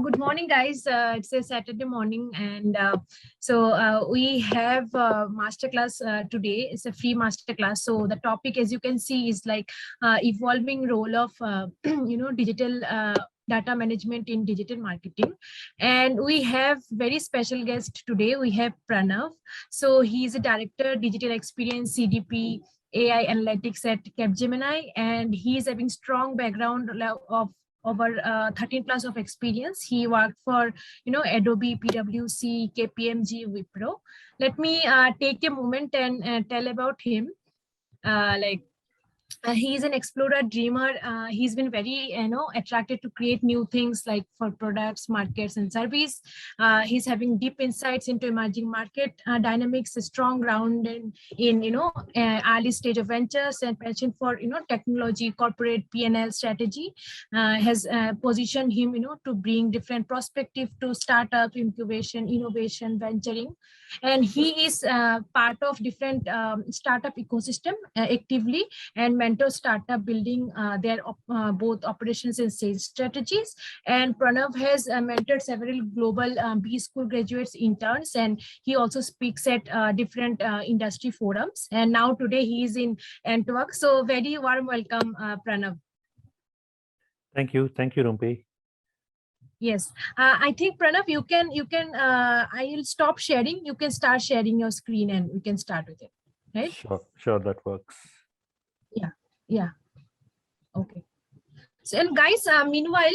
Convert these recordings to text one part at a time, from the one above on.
Good morning, guys. It's a Saturday morning, and we have masterclass today. It's a free masterclass. So the topic, as you can see, is like evolving role of digital data management in digital marketing. And we have very special guest today. We have Pranav. So he is a director, digital experience, CDP. AI analytics at Capgemini, and he is having strong background of over 13 plus of experience. He worked for, Adobe, PwC, KPMG, Wipro. Let me take a moment and tell about him. Like he's an explorer, dreamer. He's been very attracted to create new things like for products, markets, and service. He's having deep insights into emerging market dynamics, a strong ground in early stage of ventures, and passion for technology, corporate P&L strategy has positioned him to bring different perspective to startup incubation, innovation, venturing. And he is part of different startup ecosystem actively, and mentor startup building their both operations and sales strategies. And Pranav has mentored several global B school graduates, interns, and he also speaks at different industry forums. And now today he is in Antwerp. So very warm welcome, Pranav. Thank you, Rumpi. Yes, I think Pranav, you can. I will stop sharing. You can start sharing your screen, and we can start with it. Right? Sure, that works. Yeah. Okay. So, and guys, meanwhile,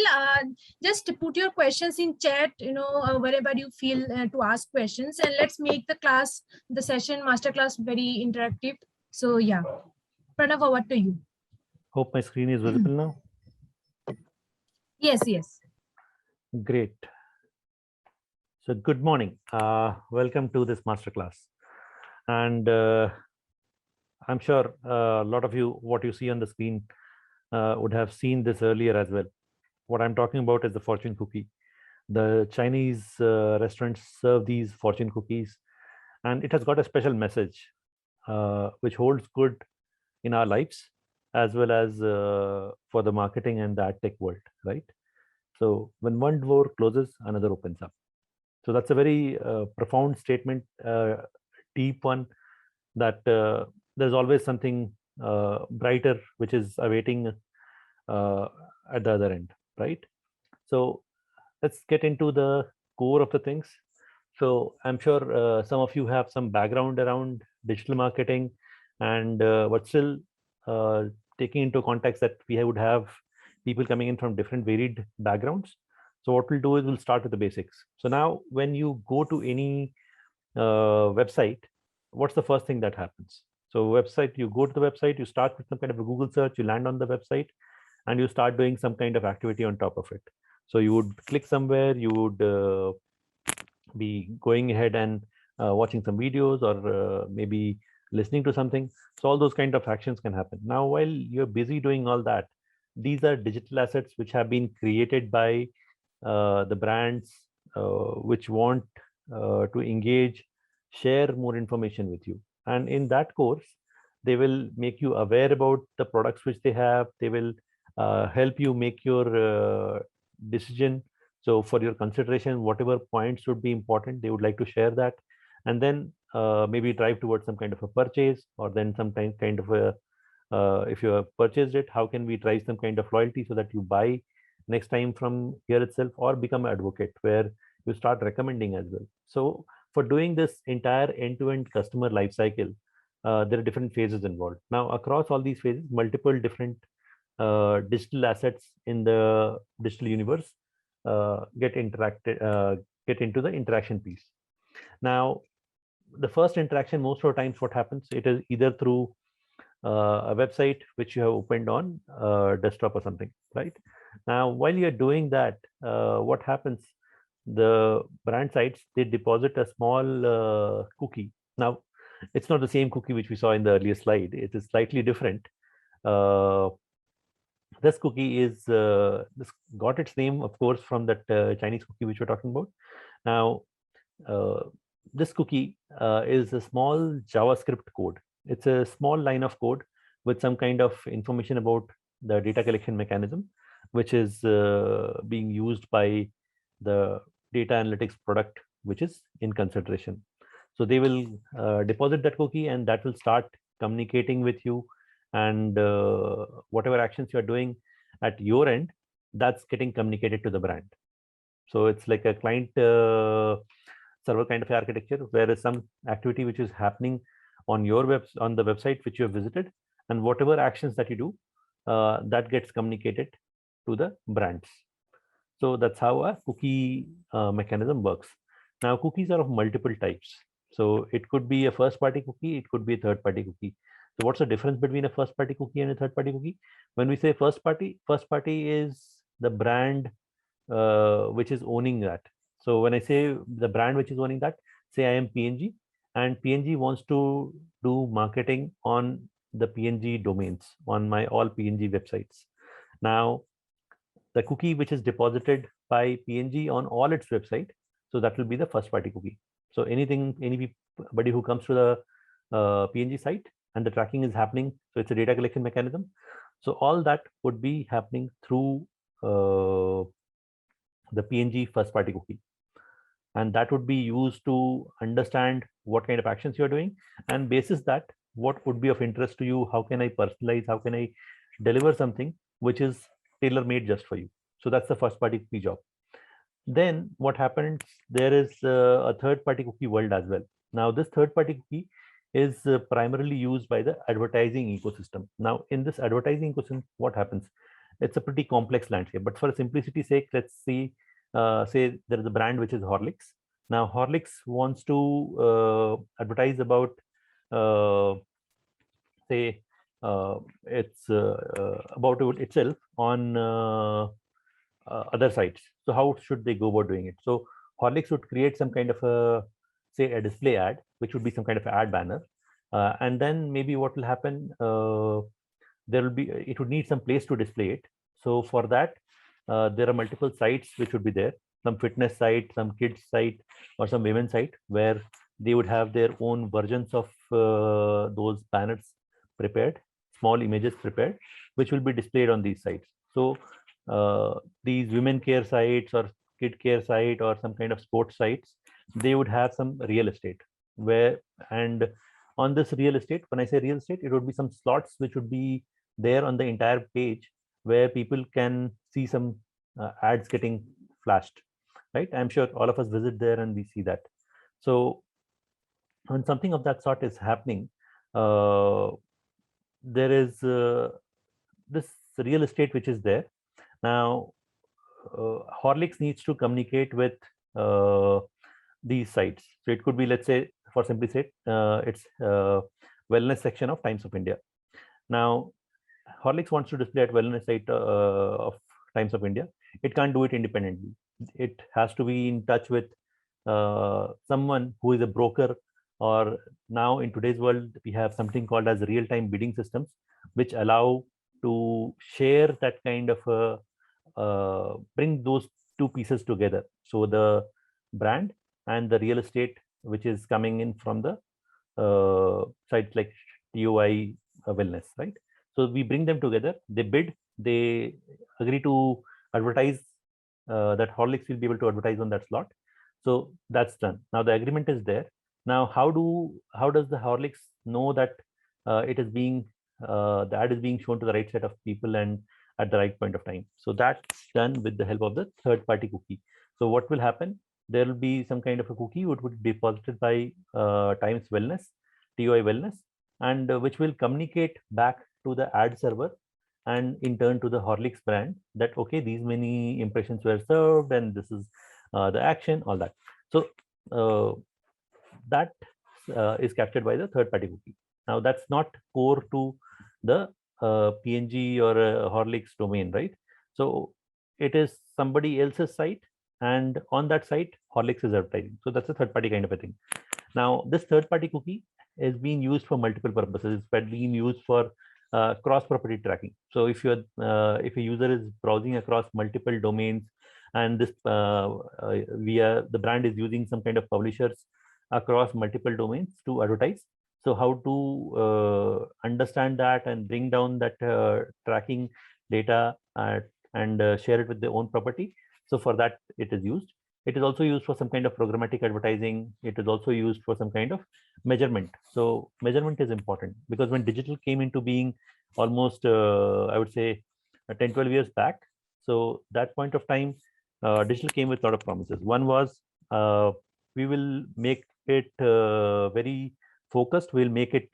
just put your questions in chat, wherever you feel to ask questions, and let's make the session, masterclass very interactive. So yeah, Pranav, over to you. Hope my screen is visible now. Yes. Great. So good morning. Welcome to this masterclass. And I'm sure a lot of you, what you see on the screen would have seen this earlier as well. What I'm talking about is the fortune cookie. The Chinese restaurants serve these fortune cookies, and it has got a special message which holds good in our lives as well as for the marketing and the ad tech world, right? So when one door closes, another opens up. So that's a very profound statement, deep one, that there's always something brighter which is awaiting at the other end, right? So let's get into the core of the things. So I'm sure some of you have some background around digital marketing, and but still taking into context that we would have people coming in from different varied backgrounds. So what we'll do is we'll start with the basics. So now when you go to any website, what's the first thing that happens? So website, you go to the website, you start with some kind of a Google search, you land on the website, and you start doing some kind of activity on top of it. So you would click somewhere, you would be going ahead and watching some videos, or maybe listening to something. So all those kind of actions can happen. Now, while you're busy doing all that, these are digital assets which have been created by the brands which want to engage, share more information with you. And in that course, they will make you aware about the products which they have. They will help you make your decision. So for your consideration, whatever points would be important, they would like to share that. And then maybe drive towards some kind of a purchase, or then some kind of a, if you have purchased it, how can we drive some kind of loyalty so that you buy next time from here itself, or become an advocate where you start recommending as well. So for doing this entire end-to-end customer life cycle, there are different phases involved. Now, across all these phases, multiple different digital assets in the digital universe get into the interaction piece. Now, the first interaction, most of the times what happens, it is either through a website which you have opened on desktop or something, right? Now, while you're doing that, what happens? The brand sites, they deposit a small cookie. Now, it's not the same cookie which we saw in the earlier slide. It is slightly different. This cookie is this got its name, of course, from that Chinese cookie which we're talking about. Now, this cookie is a small JavaScript code. It's a small line of code with some kind of information about the data collection mechanism, which is being used by the data analytics product which is in consideration. So they will deposit that cookie, and that will start communicating with you, and whatever actions you are doing at your end, that's getting communicated to the brand. So it's like a client server kind of architecture, where is some activity which is happening on your on the website which you have visited, and whatever actions that you do, that gets communicated to the brands. So that's how a cookie mechanism works. Now, cookies are of multiple types. So it could be a first-party cookie, it could be a third-party cookie. So what's the difference between a first-party cookie and a third-party cookie? When we say first-party is the brand which is owning that. So when I say the brand which is owning that, say I am P&G, and P&G wants to do marketing on the P&G domains, on my all P&G websites. Now, the cookie which is deposited by P&G on all its website, so that will be the first party cookie. So anybody who comes to the P&G site and the tracking is happening, so it's a data collection mechanism. So all that would be happening through the P&G first party cookie, and that would be used to understand what kind of actions you're doing, and basis that, what would be of interest to you, how can I personalize, how can I deliver something which is tailor-made just for you. So that's the first party cookie job. Then what happens, there is a third party cookie world as well. Now this third party cookie is primarily used by the advertising ecosystem. Now in this advertising ecosystem, what happens, it's a pretty complex landscape, but for simplicity's sake, let's see, say there is a brand which is Horlicks. Now Horlicks wants to advertise about say it's about itself on other sites. So how should they go about doing it? So Horlicks would create some kind of a, say, a display ad, which would be some kind of ad banner, and then maybe what will happen, there will be, it would need some place to display it. So for that, there are multiple sites which would be there, some fitness site, some kids site, or some women's site, where they would have their own versions of those banners prepared, small images prepared, which will be displayed on these sites. So these women care sites or kid care site or some kind of sports sites, they would have some real estate where, and on this real estate, when I say real estate, it would be some slots which would be there on the entire page where people can see some ads getting flashed, right? I'm sure all of us visit there and we see that. So when something of that sort is happening, there is this real estate which is there. Now, Horlicks needs to communicate with these sites. So it could be, let's say, for simplicity, it's wellness section of Times of India. Now, Horlicks wants to display at wellness site of Times of India. It can't do it independently. It has to be in touch with someone who is a broker, or now in today's world, we have something called as real-time bidding systems, which allow to share that kind of bring those two pieces together. So the brand and the real estate, which is coming in from the sites like TOI Wellness, right? So we bring them together, they bid, they agree to advertise, that Horlicks will be able to advertise on that slot. So that's done. Now the agreement is there. Now how does the Horlicks know that it is being the ad is being shown to the right set of people and at the right point of time? So that's done with the help of the third party cookie. So what will happen? There will be some kind of a cookie which would be deposited by Times Wellness, TOI Wellness, and which will communicate back to the ad server and in turn to the Horlicks brand that, okay, these many impressions were served and this is the action, all that. So that is captured by the third party cookie. Now that's not core to the P&G or Horlicks domain, right? So it is somebody else's site, and on that site Horlicks is advertising. So that's a third party kind of a thing. Now this third party cookie is being used for multiple purposes. It's being used for cross property tracking. So if you're if a user is browsing across multiple domains and this via the brand is using some kind of publishers across multiple domains to advertise, so how to understand that and bring down that tracking data and share it with their own property. So for that, it is used. It is also used for some kind of programmatic advertising. It is also used for some kind of measurement. So measurement is important, because when digital came into being almost, I would say, 10, 12 years back. So that point of time, digital came with a lot of promises. One was, we will make it very focused. We'll make it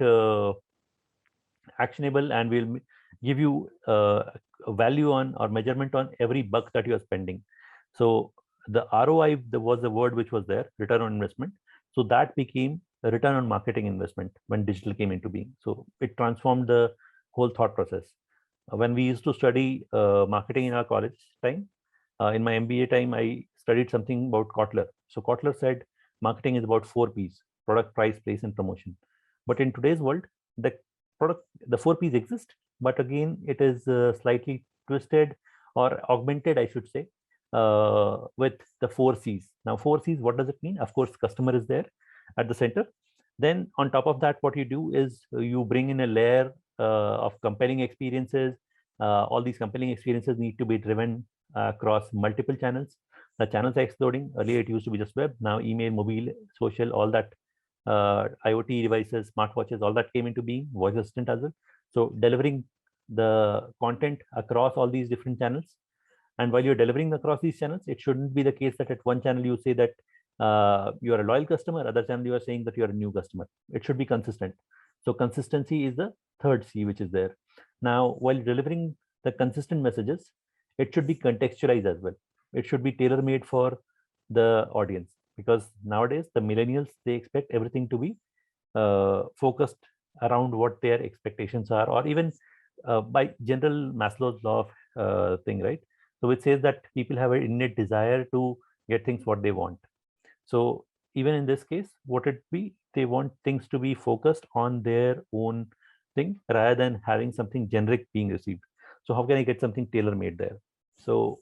actionable, and we'll give you a value on or measurement on every buck that you are spending. So the ROI, there was the word which was there, return on investment. So that became a return on marketing investment when digital came into being. So it transformed the whole thought process. When we used to study marketing in our college time, in my MBA time, I studied something about Kotler. So Kotler said marketing is about 4 P's: product, price, place, and promotion. But in today's world, the 4 P's exist, but again, it is slightly twisted or augmented, I should say, with the 4 C's. Now, 4 C's, what does it mean? Of course, customer is there at the center. Then on top of that, what you do is you bring in a layer of compelling experiences. All these compelling experiences need to be driven across multiple channels. The channels are exploding. Earlier, it used to be just web. Now, email, mobile, social, all that, IoT devices, smartwatches, all that came into being, voice assistant as well. So delivering the content across all these different channels. And while you're delivering across these channels, it shouldn't be the case that at one channel you say that you are a loyal customer, other channel you are saying that you are a new customer. It should be consistent. So consistency is the third C which is there. Now, while delivering the consistent messages, it should be contextualized as well. It should be tailor-made for the audience, because nowadays the millennials, they expect everything to be focused around what their expectations are, or even by general Maslow's law of thing, right? So it says that people have an innate desire to get things what they want. So even in this case, what it be, they want things to be focused on their own thing rather than having something generic being received. So how can I get something tailor-made there? So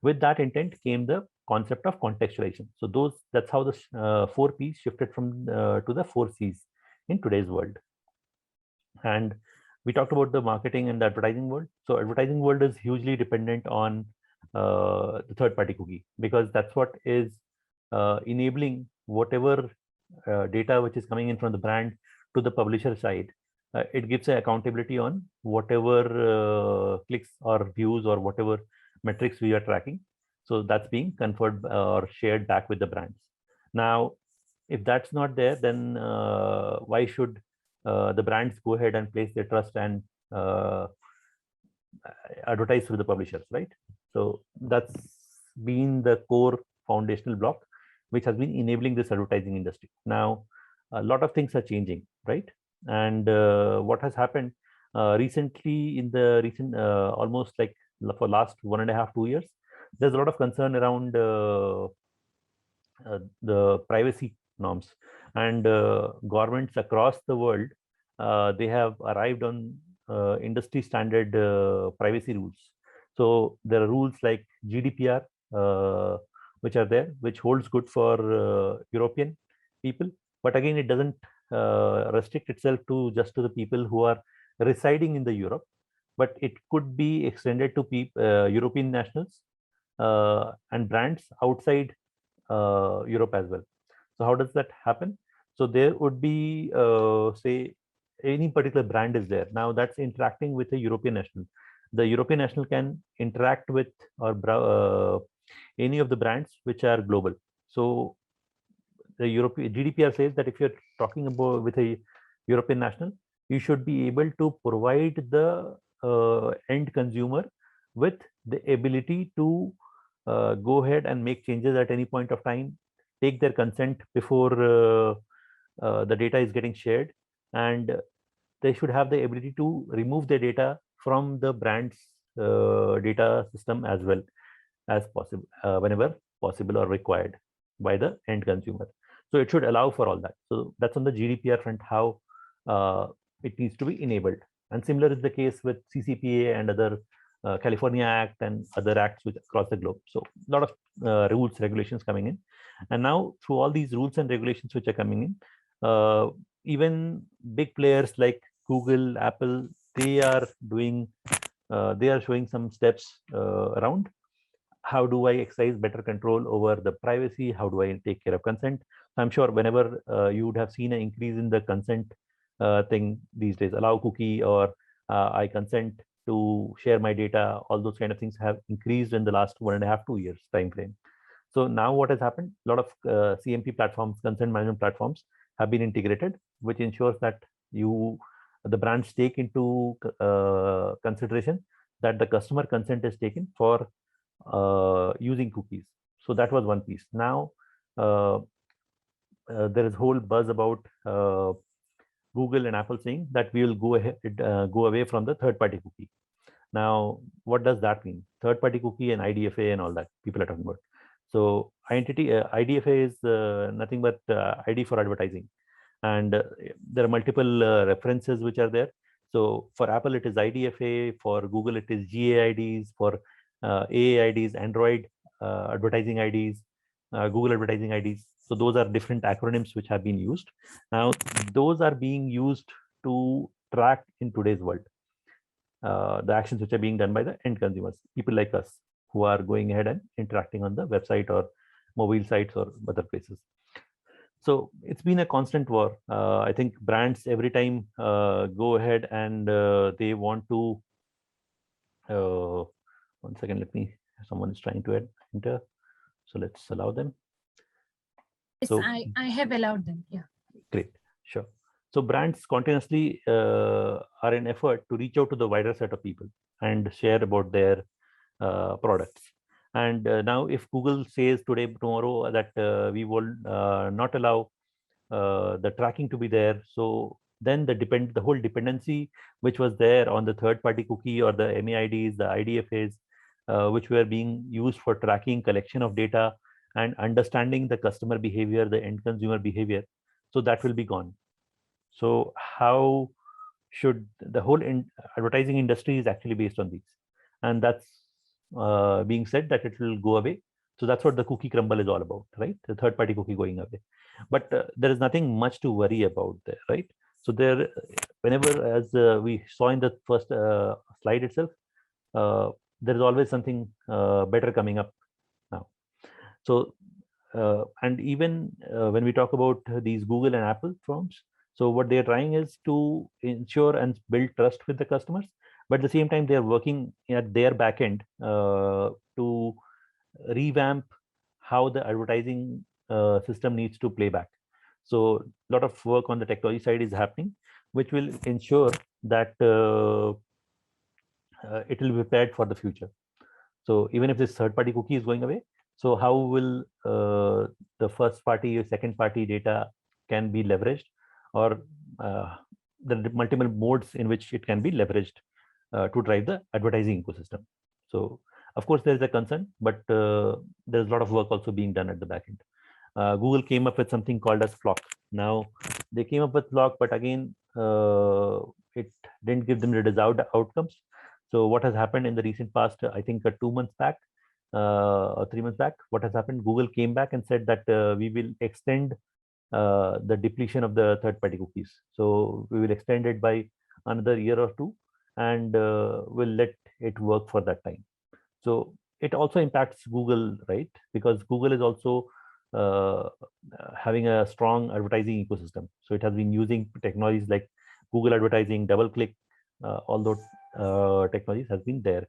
with that intent came the concept of contextualization. So that's how the 4 P's shifted from to the 4 C's in today's world. And we talked about the marketing and the advertising world. So advertising world is hugely dependent on the third-party cookie, because that's what is enabling whatever data which is coming in from the brand to the publisher side. It gives an accountability on whatever clicks or views or whatever metrics we are tracking. So that's being conferred or shared back with the brands. Now, if that's not there, then why should the brands go ahead and place their trust and advertise through the publishers, right? So that's been the core foundational block which has been enabling this advertising industry. Now, a lot of things are changing, right? And what has happened recently, in the recent almost like for last 1.5 to 2 years, there's a lot of concern around the privacy norms, and governments across the world, they have arrived on industry standard privacy rules. So there are rules like GDPR, which are there, which holds good for European people, but again, it doesn't restrict itself to just to the people who are residing in the Europe, but it could be extended to European nationals and brands outside Europe as well. So how does that happen? So there would be, say, any particular brand is there. Now that's interacting with a European national. The European national can interact with or any of the brands which are global. So the European GDPR says that if you're talking about with a European national, you should be able to provide the end consumer with the ability to go ahead and make changes at any point of time, take their consent before the data is getting shared, and they should have the ability to remove their data from the brand's data system as well as possible, whenever possible or required by the end consumer. So it should allow for all that. So that's on the GDPR front, how it needs to be enabled. And similar is the case with CCPA and other California Act and other acts which across the globe. So a lot of rules, regulations coming in. And now through all these rules and regulations which are coming in, even big players like Google, Apple, they are doing, they are showing some steps around how do I exercise better control over the privacy? How do I take care of consent? I'm sure whenever you would have seen an increase in the consent thing these days, allow cookie, or I consent to share my data, all those kind of things have increased in the last 1.5 to 2 years time frame. So now what has happened, a lot of CMP platforms, consent management platforms, have been integrated, which ensures that the brands take into consideration that the customer consent is taken for using cookies. So that was one piece. Now there is whole buzz about Google and Apple saying that we will go away from the third-party cookie. Now, what does that mean? Third-party cookie and IDFA and all that people are talking about. So IDFA is nothing but ID for advertising, and there are multiple references which are there. So for Apple, it is IDFA. For Google, it is GAIDs. For AAIDs, Android advertising IDs, Google advertising IDs. So those are different acronyms which have been used. Now, those are being used to track in today's world the actions which are being done by the end consumers, people like us who are going ahead and interacting on the website or mobile sites or other places. So it's been a constant war. I think brands every time go ahead and they want to. One second, someone is trying to enter. So let's allow them. Yes, so, I have allowed them. Yeah. Great, sure. So brands continuously are in effort to reach out to the wider set of people and share about their products. And now if Google says tomorrow that we will not allow the tracking to be there, so then the whole dependency which was there on the third-party cookie or the MAIDs, the IDFAs, which were being used for tracking collection of data and understanding the customer behavior, the end consumer behavior, so that will be gone. So how should the whole advertising industry is actually based on these, and that's being said that it will go away. So that's what the cookie crumble is all about, right? The third-party cookie going away. But there is nothing much to worry about there, right? So there, whenever, as we saw in the first slide itself, there is always something better coming up now. So, and even when we talk about these Google and Apple firms, so what they're trying is to ensure and build trust with the customers, but at the same time, they're working at their back end to revamp how the advertising system needs to play back. So a lot of work on the technology side is happening, which will ensure that it will be prepared for the future. So even if this third-party cookie is going away, so how will the first party or second party data can be leveraged, or the multiple modes in which it can be leveraged to drive the advertising ecosystem. So of course there is a concern, but there's a lot of work also being done at the back end. Google came up with something called as FLoC. Now they came up with FLoC, but again it didn't give them the desired outcomes. So what has happened in the recent past, I think 2 months back or 3 months back, what has happened, Google came back and said that we will extend the depletion of the third-party cookies. So we will extend it by another year or two, and we'll let it work for that time. So it also impacts Google, right? Because Google is also having a strong advertising ecosystem. So it has been using technologies like Google advertising, DoubleClick, all those technologies has been there.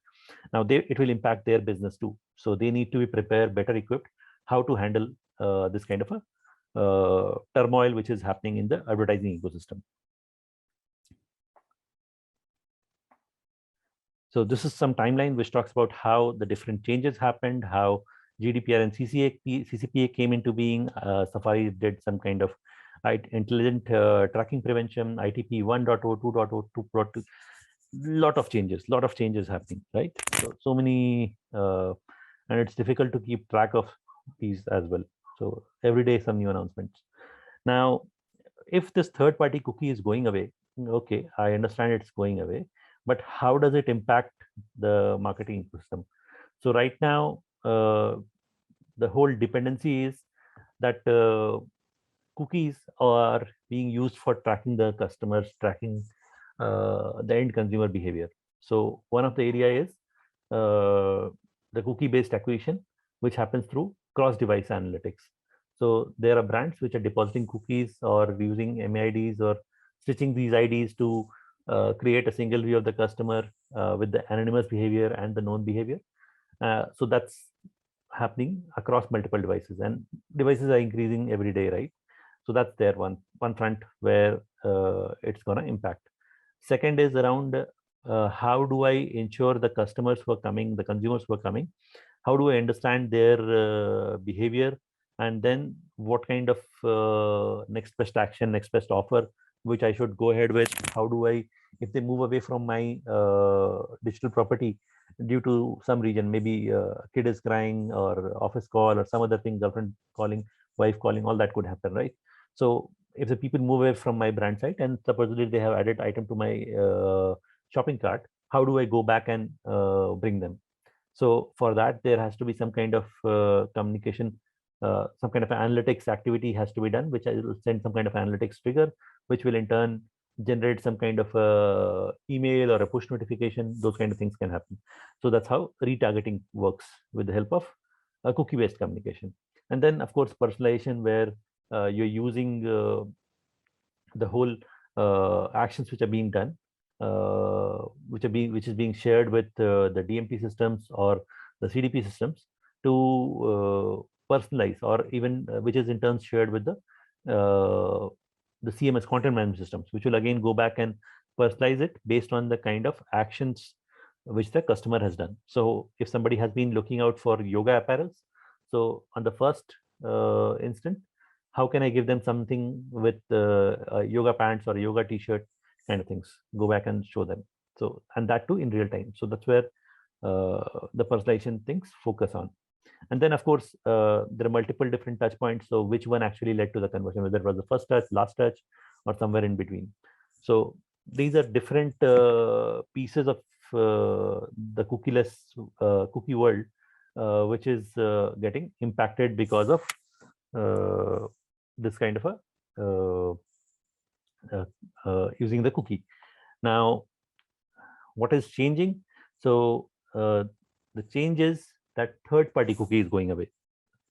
Now it will impact their business too. So they need to be prepared, better equipped, how to handle this kind of a turmoil which is happening in the advertising ecosystem. So this is some timeline which talks about how the different changes happened, how GDPR and CCPA came into being. Safari did some kind of intelligent tracking prevention, ITP 1.0, 2.0, 2.2. Lot of changes happening, right? So many, and it's difficult to keep track of these as well. So every day some new announcements. Now, if this third-party cookie is going away, okay, I understand it's going away, but how does it impact the marketing ecosystem? So right now, the whole dependency is that cookies are being used for tracking the customers, tracking the end consumer behavior. So one of the area is the cookie-based acquisition, which happens through cross-device analytics. So there are brands which are depositing cookies or using MIDs or stitching these IDs to create a single view of the customer with the anonymous behavior and the known behavior. So that's happening across multiple devices, and devices are increasing every day, right? So that's there one front where it's going to impact. Second is around how do I ensure the customers who are coming, the consumers who are coming, how do I understand their behavior, and then what kind of next best action, next best offer which I should go ahead with. How do I, if they move away from my digital property due to some reason, maybe kid is crying or office call or some other thing, girlfriend calling, wife calling, all that could happen, right? So if the people move away from my brand site and supposedly they have added item to my shopping cart, how do I go back and bring them? So for that, there has to be some kind of communication, some kind of analytics activity has to be done, which I will send some kind of analytics trigger, which will in turn generate some kind of email or a push notification. Those kind of things can happen. So that's how retargeting works with the help of cookie-based communication. And then, of course, personalization, where you're using the whole actions which are being done, which is being shared with the DMP systems or the CDP systems to personalize, or even which is in turn shared with the CMS, content management systems, which will again go back and personalize it based on the kind of actions which the customer has done. So if somebody has been looking out for yoga apparels, so on the first instant, how can I give them something with yoga pants or yoga t-shirt kind of things, go back and show them. So, and that too in real time. So that's where the personalization things focus on. And then, of course, there are multiple different touch points. So which one actually led to the conversion, whether it was the first touch, last touch, or somewhere in between. So these are different pieces of the cookieless cookie world, which is getting impacted because of this kind of using the cookie. Now, what is changing? So the change is that third-party cookie is going away.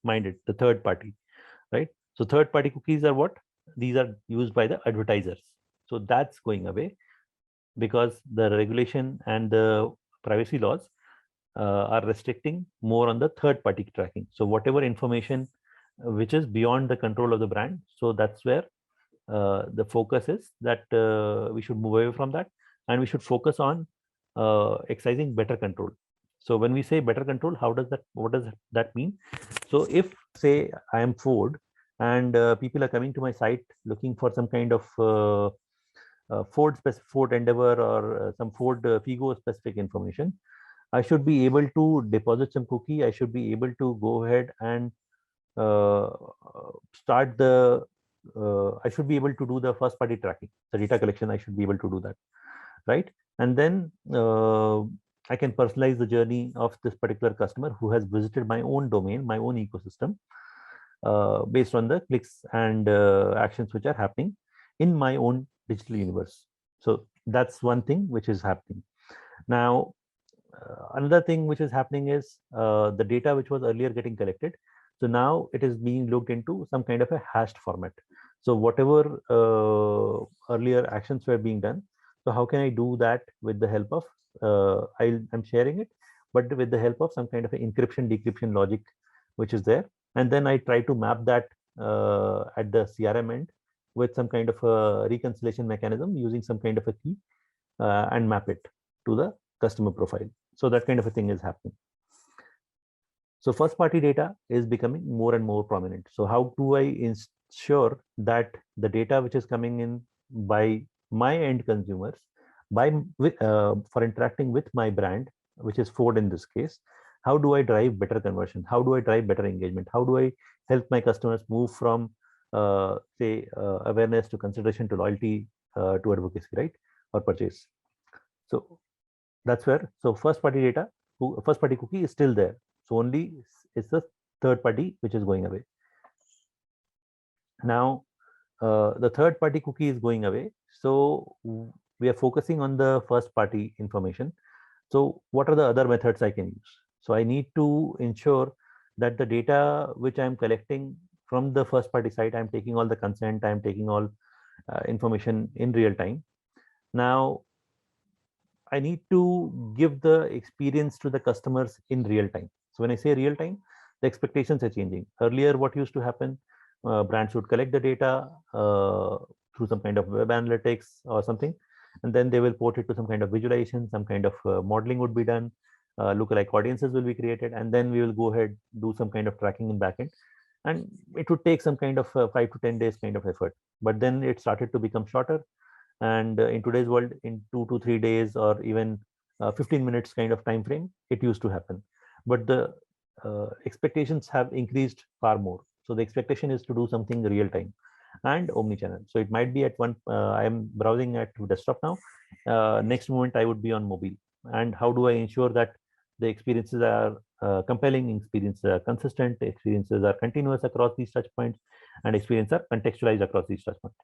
Mind it, the third party, right? So third-party cookies are what? These are used by the advertisers. So that's going away because the regulation and the privacy laws are restricting more on the third-party tracking. So whatever information which is beyond the control of the brand, so that's where the focus is, that we should move away from that, and we should focus on exercising better control. So when we say better control, what does that mean? So if, say, I am Ford and people are coming to my site looking for some kind of Ford Endeavor or some Ford Figo specific information, I should be able to deposit some cookie. I should be able to go ahead and start the I should be able to do the first party tracking, the data collection. I should be able to do that, right? And then I can personalize the journey of this particular customer who has visited my own domain, my own ecosystem, based on the clicks and actions which are happening in my own digital universe. So that's one thing which is happening. Now, another thing which is happening is the data which was earlier getting collected. So now it is being looked into some kind of a hashed format. So whatever earlier actions were being done, so how can I do that with the help of, I'm sharing it, but with the help of some kind of an encryption, decryption logic, which is there. And then I try to map that at the CRM end with some kind of a reconciliation mechanism using some kind of a key and map it to the customer profile. So that kind of a thing is happening. So first party data is becoming more and more prominent. So how do I ensure that the data which is coming in by my end consumers, for interacting with my brand, which is Ford in this case, how do I drive better conversion? How do I drive better engagement? How do I help my customers move from say awareness to consideration to loyalty to advocacy, right? Or purchase. So that's where, so first party data, first party cookie is still there. So only it's the third party which is going away. Now, the third party cookie is going away. So we are focusing on the first party information. So what are the other methods I can use? So I need to ensure that the data which I'm collecting from the first party site, I'm taking all the consent, I'm taking all information in real time. Now, I need to give the experience to the customers in real time. So when I say real time, the expectations are changing. Earlier, what used to happen, brands would collect the data through some kind of web analytics or something, and then they will port it to some kind of visualization, some kind of modeling would be done, lookalike audiences will be created, and then we will go ahead, do some kind of tracking in backend. And it would take some kind of 5 to 10 days kind of effort. But then it started to become shorter. And in today's world, in 2 to 3 days or even 15 minutes kind of time frame, it used to happen. But the expectations have increased far more. So the expectation is to do something real time and omni-channel. So it might be at one, I am browsing at desktop now. Next moment I would be on mobile. And how do I ensure that the experiences are compelling, experiences are consistent, experiences are continuous across these touch points, and experiences are contextualized across these touch points.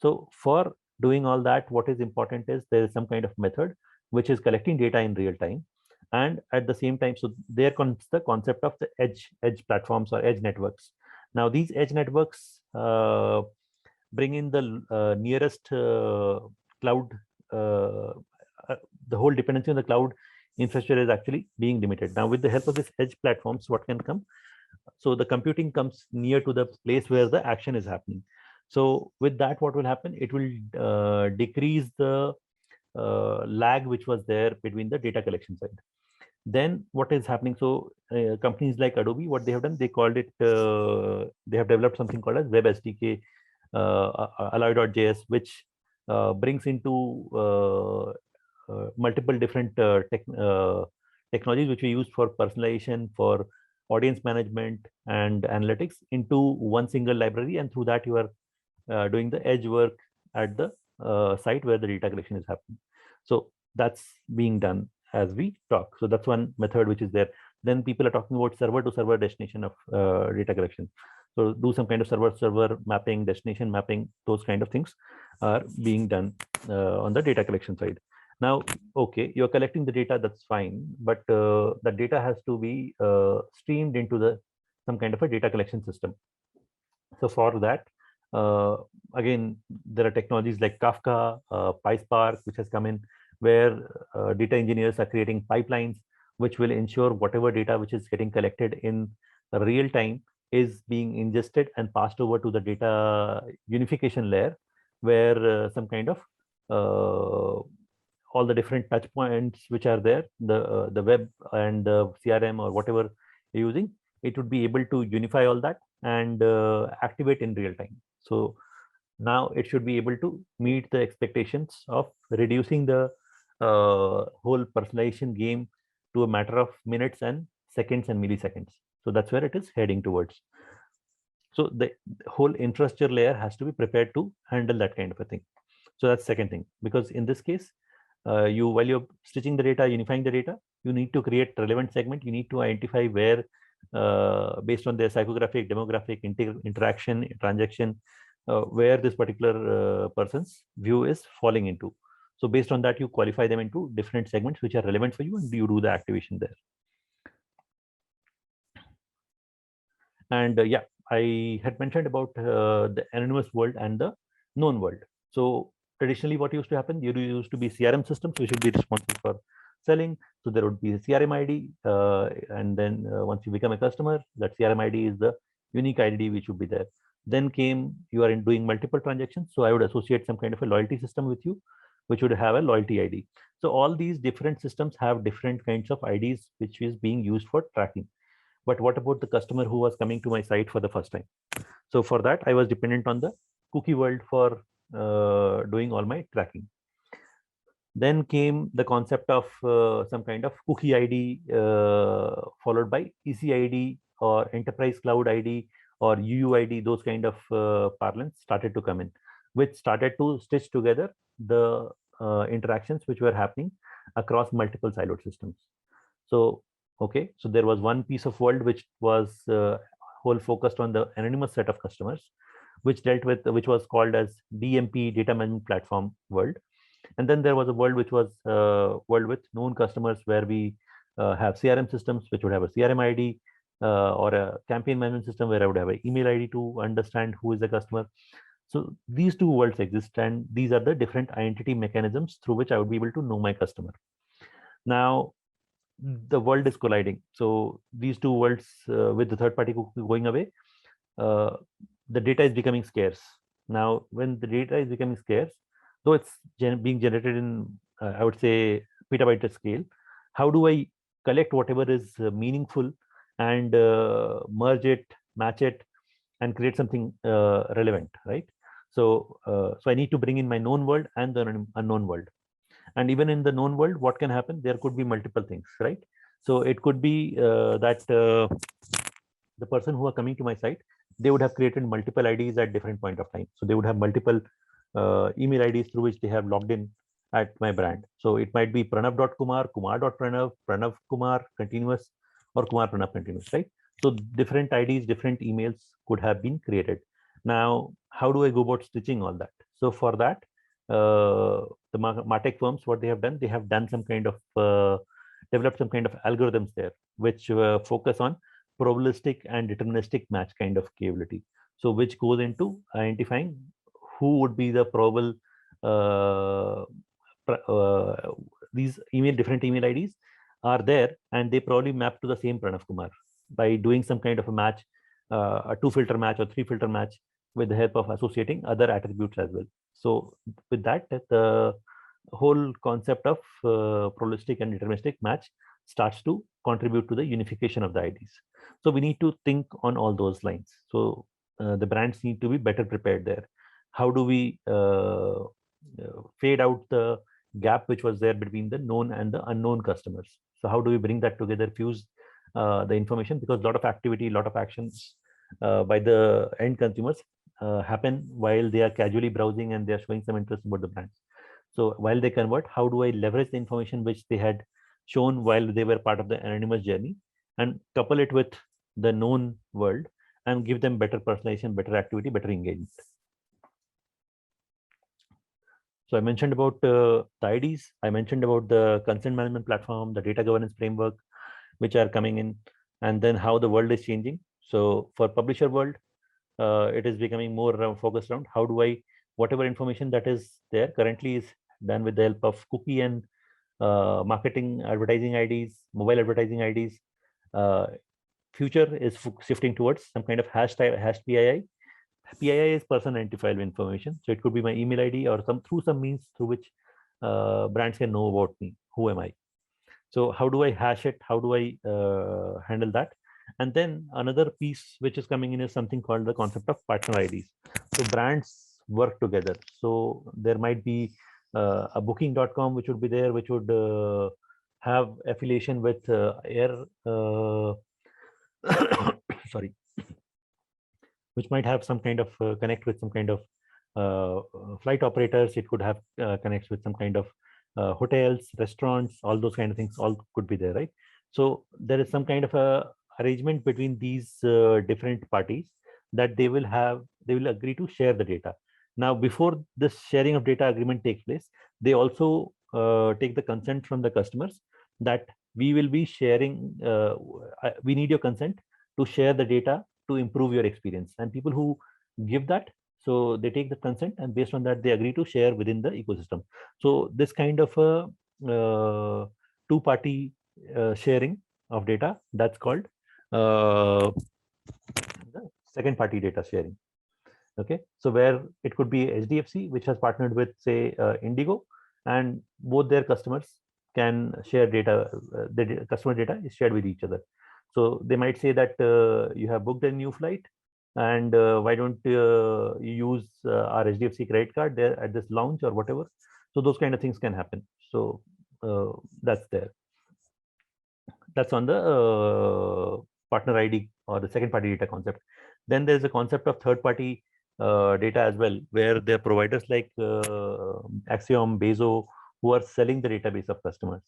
So for doing all that, what is important is there is some kind of method which is collecting data in real time. And at the same time, so there comes the concept of the edge platforms or edge networks. Now, these edge networks bring in the nearest cloud, the whole dependency on the cloud infrastructure is actually being limited. Now, with the help of this edge platforms, what can come? So the computing comes near to the place where the action is happening. So with that, what will happen? It will decrease the lag which was there between the data collection side. Then what is happening? So companies like Adobe, what they have done, they called it, they have developed something called as Web SDK, Alloy.js, which brings into multiple different technologies which we use for personalization, for audience management and analytics into one single library. And through that, you are doing the edge work at the site where the data collection is happening. So that's being done as we talk. So that's one method which is there. Then people are talking about server to server destination of data collection. So do some kind of server mapping, destination mapping, those kind of things are being done on the data collection side. Now, okay, you're collecting the data, that's fine, but the data has to be streamed into some kind of a data collection system. So for that, again, there are technologies like Kafka, PySpark, which has come in, where data engineers are creating pipelines which will ensure whatever data which is getting collected in real time is being ingested and passed over to the data unification layer, where some kind of all the different touch points which are there, the web and the CRM or whatever you're using, it would be able to unify all that and activate in real time. So now it should be able to meet the expectations of reducing the whole personalization game to a matter of minutes and seconds and milliseconds. So that's where it is heading towards. So the whole infrastructure layer has to be prepared to handle that kind of a thing. So that's second thing, because in this case, while you're stitching the data, unifying the data, you need to create relevant segment. You need to identify where, based on their psychographic, demographic, interaction, transaction, where this particular person's view is falling into. So based on that, you qualify them into different segments which are relevant for you, and you do the activation there. And yeah, I had mentioned about the anonymous world and the known world. So traditionally, what used to happen, there used to be CRM systems which should be responsible for selling. So there would be a CRM ID, and then once you become a customer, that CRM ID is the unique ID which would be there. Then came, you are doing multiple transactions, so I would associate some kind of a loyalty system with you, which would have a loyalty ID. So all these different systems have different kinds of IDs which is being used for tracking. But what about the customer who was coming to my site for the first time? So for that, I was dependent on the cookie world for doing all my tracking. Then came the concept of some kind of cookie ID followed by ECID or enterprise cloud ID or UUID. Those kind of parlance started to come in, which started to stitch together the interactions which were happening across multiple siloed systems. So okay, so there was one piece of world which was whole focused on the anonymous set of customers, which dealt with, which was called as DMP, data management platform world. And then there was a world which was world with known customers, where we have CRM systems which would have a CRM ID, or a campaign management system where I would have an email ID to understand who is the customer. So these two worlds exist, and these are the different identity mechanisms through which I would be able to know my customer. Now, the world is colliding. So these two worlds, with the third party going away, the data is becoming scarce. Now, when the data is becoming scarce, though it's being generated in, I would say, petabyte scale, how do I collect whatever is meaningful and merge it, match it, and create something relevant, right? So, so I need to bring in my known world and the unknown world. And even in the known world, what can happen? There could be multiple things, right? So it could be that the person who are coming to my site, they would have created multiple IDs at different point of time. So they would have multiple email IDs through which they have logged in at my brand. So it might be Pranav.Kumar, Kumar.Pranav, Pranav Kumar continuous, or Kumar Pranav continuous, right? So different IDs, different emails could have been created. Now, how do I go about stitching all that? So for that, the MarTech firms, what they have done some kind of developed some kind of algorithms there, which focus on probabilistic and deterministic match kind of capability. So which goes into identifying who would be the probable these different email IDs are there, and they probably map to the same Pranav Kumar by doing some kind of a match, a 2-filter match or 3-filter match with the help of associating other attributes as well. So with that, the whole concept of probabilistic and deterministic match starts to contribute to the unification of the IDs. So we need to think on all those lines. So the brands need to be better prepared there. How do we fade out the gap which was there between the known and the unknown customers? So how do we bring that together, fuse the information? Because a lot of activity, a lot of actions by the end consumers happen while they are casually browsing and they are showing some interest about the brands. So while they convert, how do I leverage the information which they had shown while they were part of the anonymous journey and couple it with the known world and give them better personalization, better activity, better engagement? So I mentioned about the IDs. I mentioned about the consent management platform, the data governance framework, which are coming in, and then how the world is changing. So for publisher world, it is becoming more focused around how do I, whatever information that is there currently is done with the help of cookie and marketing advertising IDs, mobile advertising IDs. Future is shifting towards some kind of hashed PII. PII is person identifiable information. So it could be my email ID or through some means through which brands can know about me. Who am I? So how do I hash it? How do I handle that? And then another piece which is coming in is something called the concept of partner IDs. So brands work together. So there might be a booking.com which would be there, which would have affiliation with air sorry, which might have some kind of connect with some kind of flight operators. It could have connects with some kind of hotels, restaurants, all those kind of things all could be there, right? So there is some kind of a arrangement between these different parties that they will agree to share the data. Now, before this sharing of data agreement takes place, they also take the consent from the customers that we will be sharing, we need your consent to share the data to improve your experience. And people who give that, so they take the consent, and based on that, they agree to share within the ecosystem. So this kind of a two-party sharing of data, that's called the second-party data sharing. Okay, so where it could be HDFC, which has partnered with, say, Indigo, and both their customers can share data. The customer data is shared with each other. So they might say that you have booked a new flight, and why don't you use our HDFC credit card there at this lounge or whatever. So those kind of things can happen. So that's there. That's on the partner ID or the second party data concept. Then there's a concept of third party data as well, where there are providers like Axiom, Bezo, who are selling the database of customers.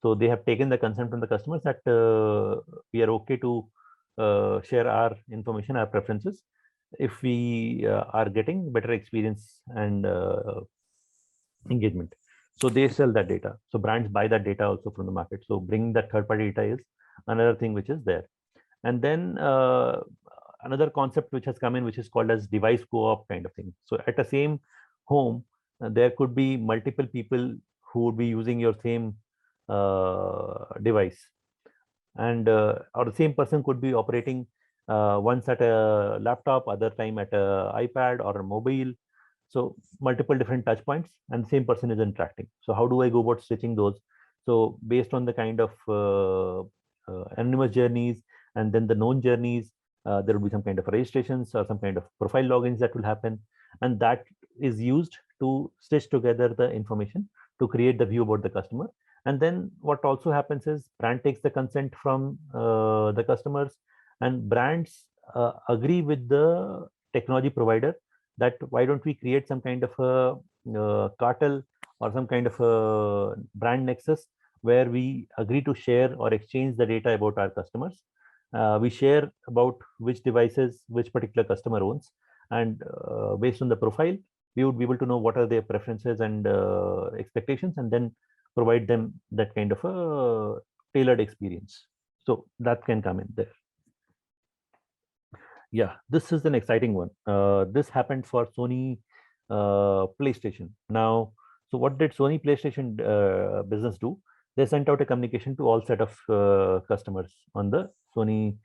So they have taken the consent from the customers that we are okay to share our information, our preferences, if we are getting better experience and engagement. So they sell that data. So brands buy that data also from the market. So bringing that third-party data is another thing which is there. And then another concept which has come in, which is called as device co-op kind of thing. So at the same home, there could be multiple people who would be using your same device, and or the same person could be operating once at a laptop, other time at a iPad or a mobile. So multiple different touch points, and the same person is interacting. So how do I go about stitching those? So based on the kind of anonymous journeys and then the known journeys, there will be some kind of registrations or some kind of profile logins that will happen, and that is used to stitch together the information to create the view about the customer. And then what also happens is brand takes the consent from the customers, and brands agree with the technology provider that why don't we create some kind of a cartel or some kind of a brand nexus where we agree to share or exchange the data about our customers. We share about which devices which particular customer owns, and based on the profile, we would be able to know what are their preferences and expectations, and then provide them that kind of a tailored experience. So that can come in there. Yeah, this is an exciting one. This happened for Sony PlayStation. Now, so what did Sony PlayStation business do? They sent out a communication to all set of customers on the Sony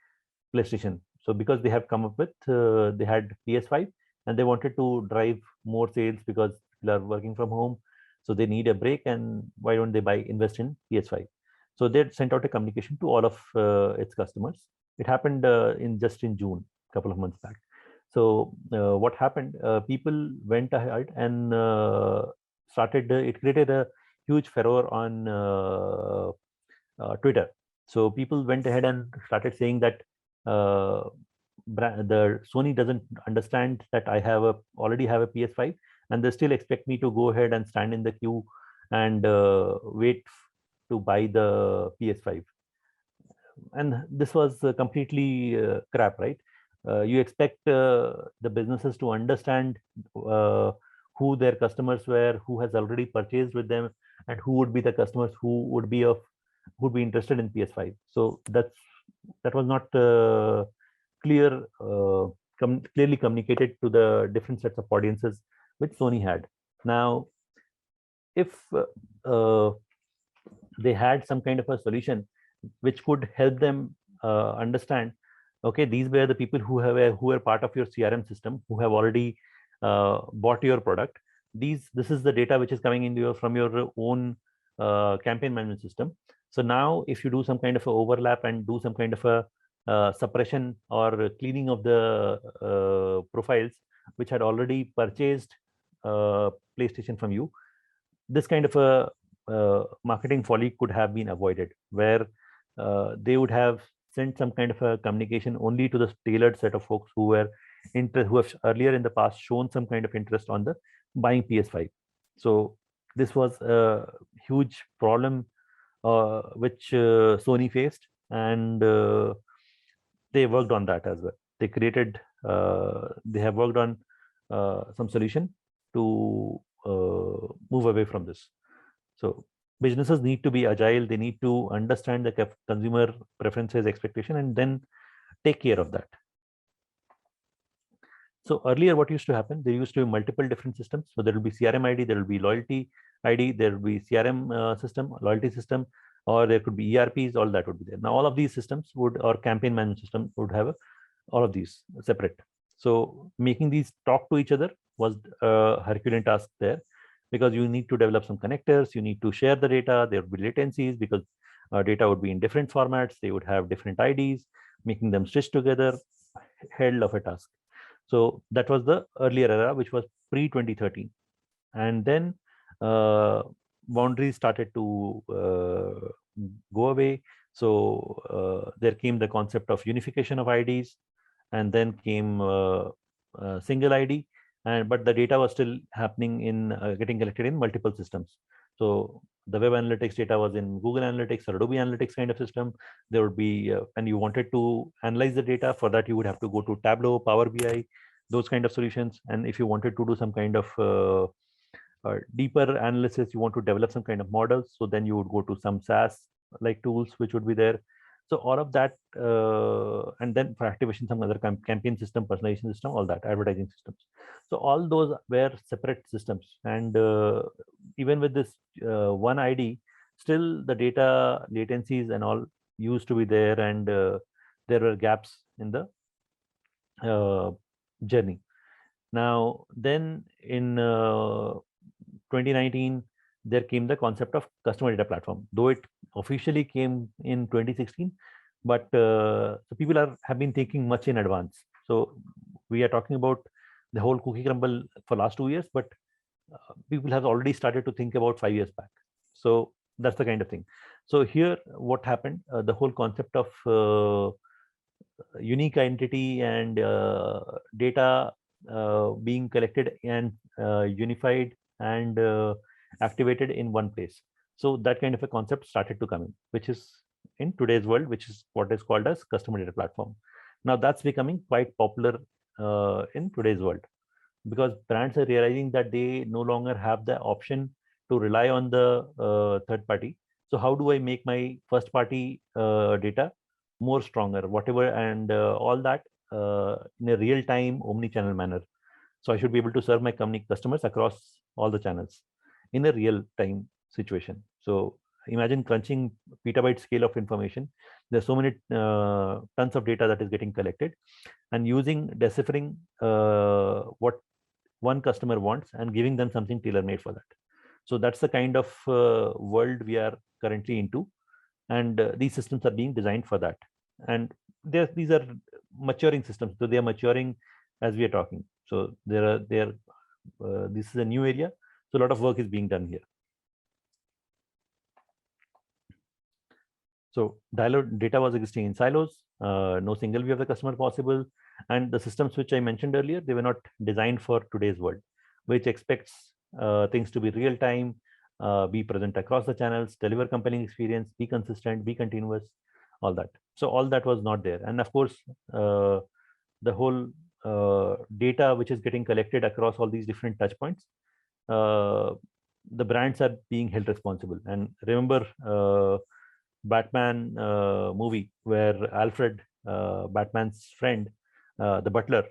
PlayStation. So because they have come up with, they had PS5 and they wanted to drive more sales because people are working from home. So they need a break, and why don't they invest in PS5? So they sent out a communication to all of its customers. It happened just in June, a couple of months back. So what happened? People went ahead and started. It created a huge furor on Twitter. So people went ahead and started saying that the Sony doesn't understand that I already have a PS5, and they still expect me to go ahead and stand in the queue and wait to buy the PS5. And this was completely crap, right? You expect the businesses to understand who their customers were, who has already purchased with them, and who would be the customers who would be interested in PS5. So that was not clearly communicated to the different sets of audiences which Sony had. Now, if they had some kind of a solution which could help them understand, okay, these were the people who are part of your CRM system, who have already bought your product. This is the data which is coming in from your own campaign management system. So now if you do some kind of a overlap and do some kind of a suppression or cleaning of the profiles which had already purchased PlayStation from you, this kind of a marketing folly could have been avoided, where they would have sent some kind of a communication only to the tailored set of folks who have earlier in the past shown some kind of interest on the buying PS5. So this was a huge problem which Sony faced, and they worked on that as well. They have worked on some solution to move away from this. So businesses need to be agile. They need to understand the consumer preferences, expectation, and then take care of that. So earlier, what used to happen? There used to be multiple different systems. So there will be CRM ID, there will be loyalty ID, there will be CRM system, loyalty system, or there could be ERPs. All that would be there. Now, all of these systems or campaign management system would have all of these separate. So making these talk to each other was a Herculean task there, because you need to develop some connectors, you need to share the data, there would be latencies because data would be in different formats, they would have different IDs, making them stitch together, hell of a task. So that was the earlier era, which was pre-2013. And then boundaries started to go away. So there came the concept of unification of IDs, and then came single ID. But the data was still happening in getting collected in multiple systems. So the web analytics data was in Google Analytics or Adobe Analytics kind of system. There would be, and you wanted to analyze the data. For that, you would have to go to Tableau, Power BI, those kind of solutions. And if you wanted to do some kind of deeper analysis, you want to develop some kind of models. So then you would go to some SaaS like tools which would be there. So all of that, and then for activation, some other campaign system, personalization system, all that, advertising systems. So all those were separate systems. And even with this one ID, still the data latencies and all used to be there, and there were gaps in the journey. Now, then in 2019, there came the concept of customer data platform, though it officially came in 2016, but so people have been thinking much in advance. So we are talking about the whole cookie crumble for last 2 years, but people have already started to think about 5 years back. So that's the kind of thing. So here, what happened? The whole concept of unique identity and data being collected and unified and activated in one place. So that kind of a concept started to come in, which is in today's world, which is what is called as customer data platform. Now that's becoming quite popular in today's world, because brands are realizing that they no longer have the option to rely on the third party. So how do I make my first party data more stronger, whatever, and all that in a real time omni-channel manner? So I should be able to serve my company customers across all the channels in a real time situation. So imagine crunching petabyte scale of information. There's so many tons of data that is getting collected, and using deciphering what one customer wants and giving them something tailor-made for that. So that's the kind of world we are currently into, and these systems are being designed for that. And these are maturing systems, so they are maturing as we are talking. So this is a new area, so a lot of work is being done here. So data was existing in silos, no single view of the customer possible, and the systems which I mentioned earlier, they were not designed for today's world, which expects things to be real time, be present across the channels, deliver compelling experience, be consistent, be continuous, all that. So all that was not there. And of course, the whole data which is getting collected across all these different touch points, the brands are being held responsible. And remember Batman movie where Alfred, Batman's friend, the butler,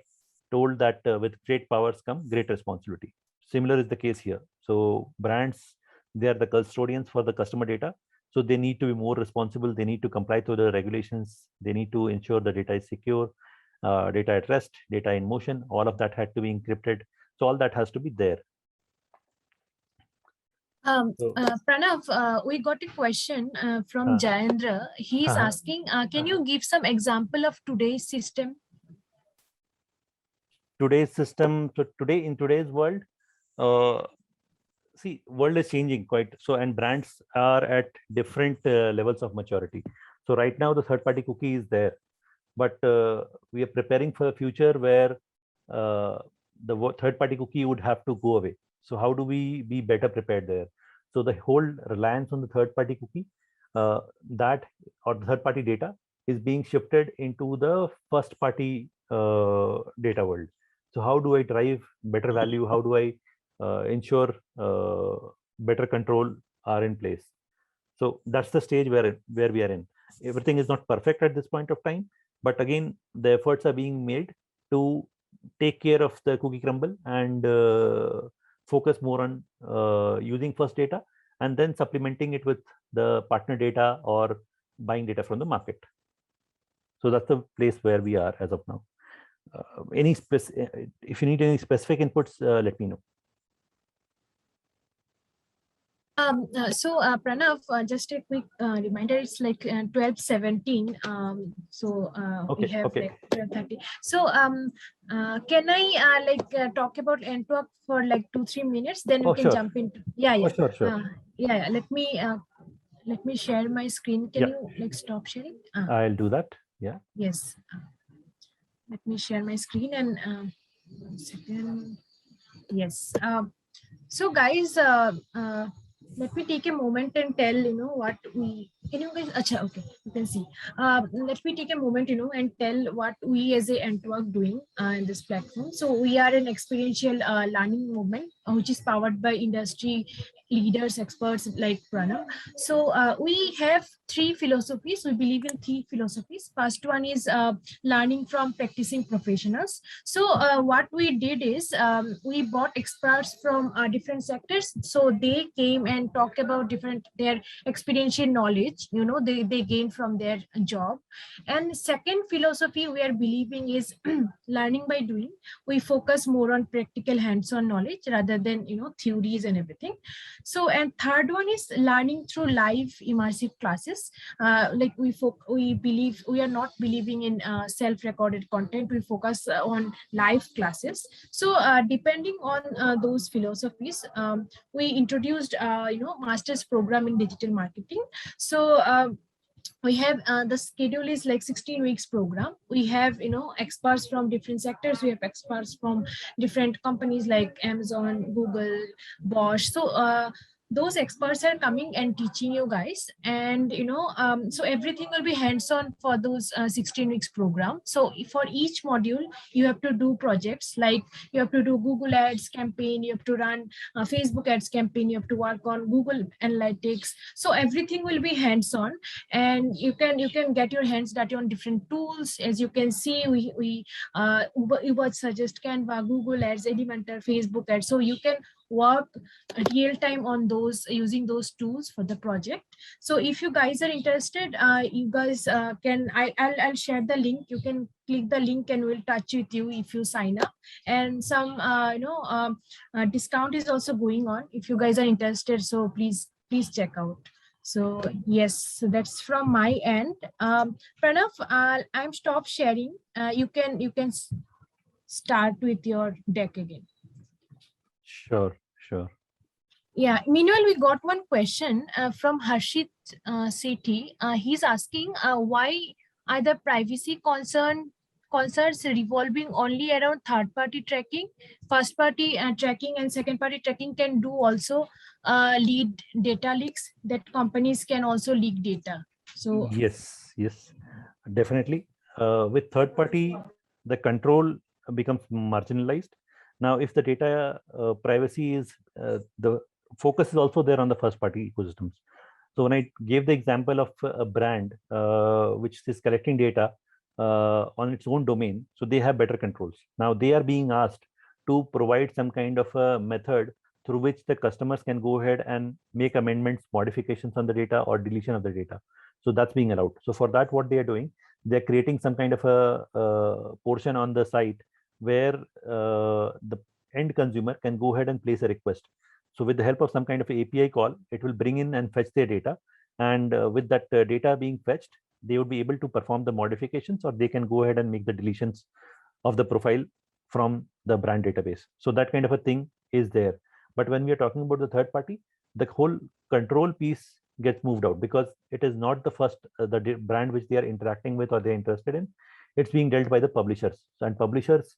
told that with great powers come great responsibility. Similar is the case here. So brands, they are the custodians for the customer data. So they need to be more responsible. They need to comply to the regulations. They need to ensure the data is secure, data at rest, data in motion. All of that had to be encrypted. So all that has to be there. Pranav, we got a question from Jayendra. He is asking, can you give some example of today's system? Today's system, so today in today's world, see, world is changing quite so, and brands are at different levels of maturity. So right now the third-party cookie is there, but we are preparing for a future where the third-party cookie would have to go away. So how do we be better prepared there? So the whole reliance on the third-party cookie, that or the third-party data is being shifted into the first-party data world. So how do I drive better value? How do I ensure better control are in place? So that's the stage where we are in. Everything is not perfect at this point of time, but again, the efforts are being made to take care of the cookie crumble and focus more on using first data and then supplementing it with the partner data or buying data from the market. So that's the place where we are as of now. If you need any specific inputs, let me know. Pranav, just a quick reminder, it's like 12:17. We have like 12:30. So can I talk about NTWARK for like 2-3 minutes? Then we can jump into. Sure. Let me share my screen. Can you like stop sharing? I'll do that. Yeah. Yes. Let me share my screen and 1 second. Yes. So guys, let me take a moment and tell what we can you guys. Okay, you can see. Let me take a moment and tell what we as a NTWARK doing in this platform. So we are an experiential learning movement which is powered by industry leaders, experts like Pranav. So we have three philosophies. We believe in three philosophies. First one is learning from practicing professionals. So what we did is we brought experts from different sectors. So they came and talked about their experiential knowledge, they gain from their job. And second philosophy we are believing is learning by doing. We focus more on practical hands-on knowledge rather than theories and everything. So, and third one is learning through live immersive classes. Like we believe, we are not believing in self-recorded content. We focus on live classes. So depending on those philosophies, we introduced master's program in digital marketing. So we have the schedule is like 16 weeks program. We have experts from different sectors. We have experts from different companies like Amazon, Google, Bosch. So those experts are coming and teaching you guys, and so everything will be hands-on for those 16 weeks program. So for each module you have to do projects, like you have to do Google ads campaign, you have to run Facebook ads campaign, you have to work on Google Analytics. So everything will be hands-on, and you can get your hands dirty on different tools. As you can see, we Uber suggest Canva, Google ads, Elementor, Facebook ads. So you can work real time on those, using those tools for the project. So if you guys are interested, you guys can I'll share the link. You can click the link and we'll touch with you if you sign up. And some discount is also going on if you guys are interested, so please check out. So yes, so that's from my end. Pranav, I'm stop sharing. You can start with your deck again. Sure. Yeah, meanwhile we got one question from Harshit Sethi. He's asking why are the privacy concerns revolving only around third-party tracking? First-party tracking and second-party tracking can do also lead data leaks, that companies can also leak data. So yes, definitely. With third party, the control becomes marginalized. Now, if the data privacy is the focus is also there on the first party ecosystems. So when I gave the example of a brand which is collecting data on its own domain, so they have better controls. Now they are being asked to provide some kind of a method through which the customers can go ahead and make amendments, modifications on the data, or deletion of the data. So that's being allowed. So for that, what they are doing, they're creating some kind of a portion on the site where the end consumer can go ahead and place a request. So with the help of some kind of API call, it will bring in and fetch their data. And with that data being fetched, they would be able to perform the modifications, or they can go ahead and make the deletions of the profile from the brand database. So that kind of a thing is there. But when we are talking about the third party, the whole control piece gets moved out, because it is not the first the brand which they are interacting with or they're interested in. It's being dealt by the publishers, and publishers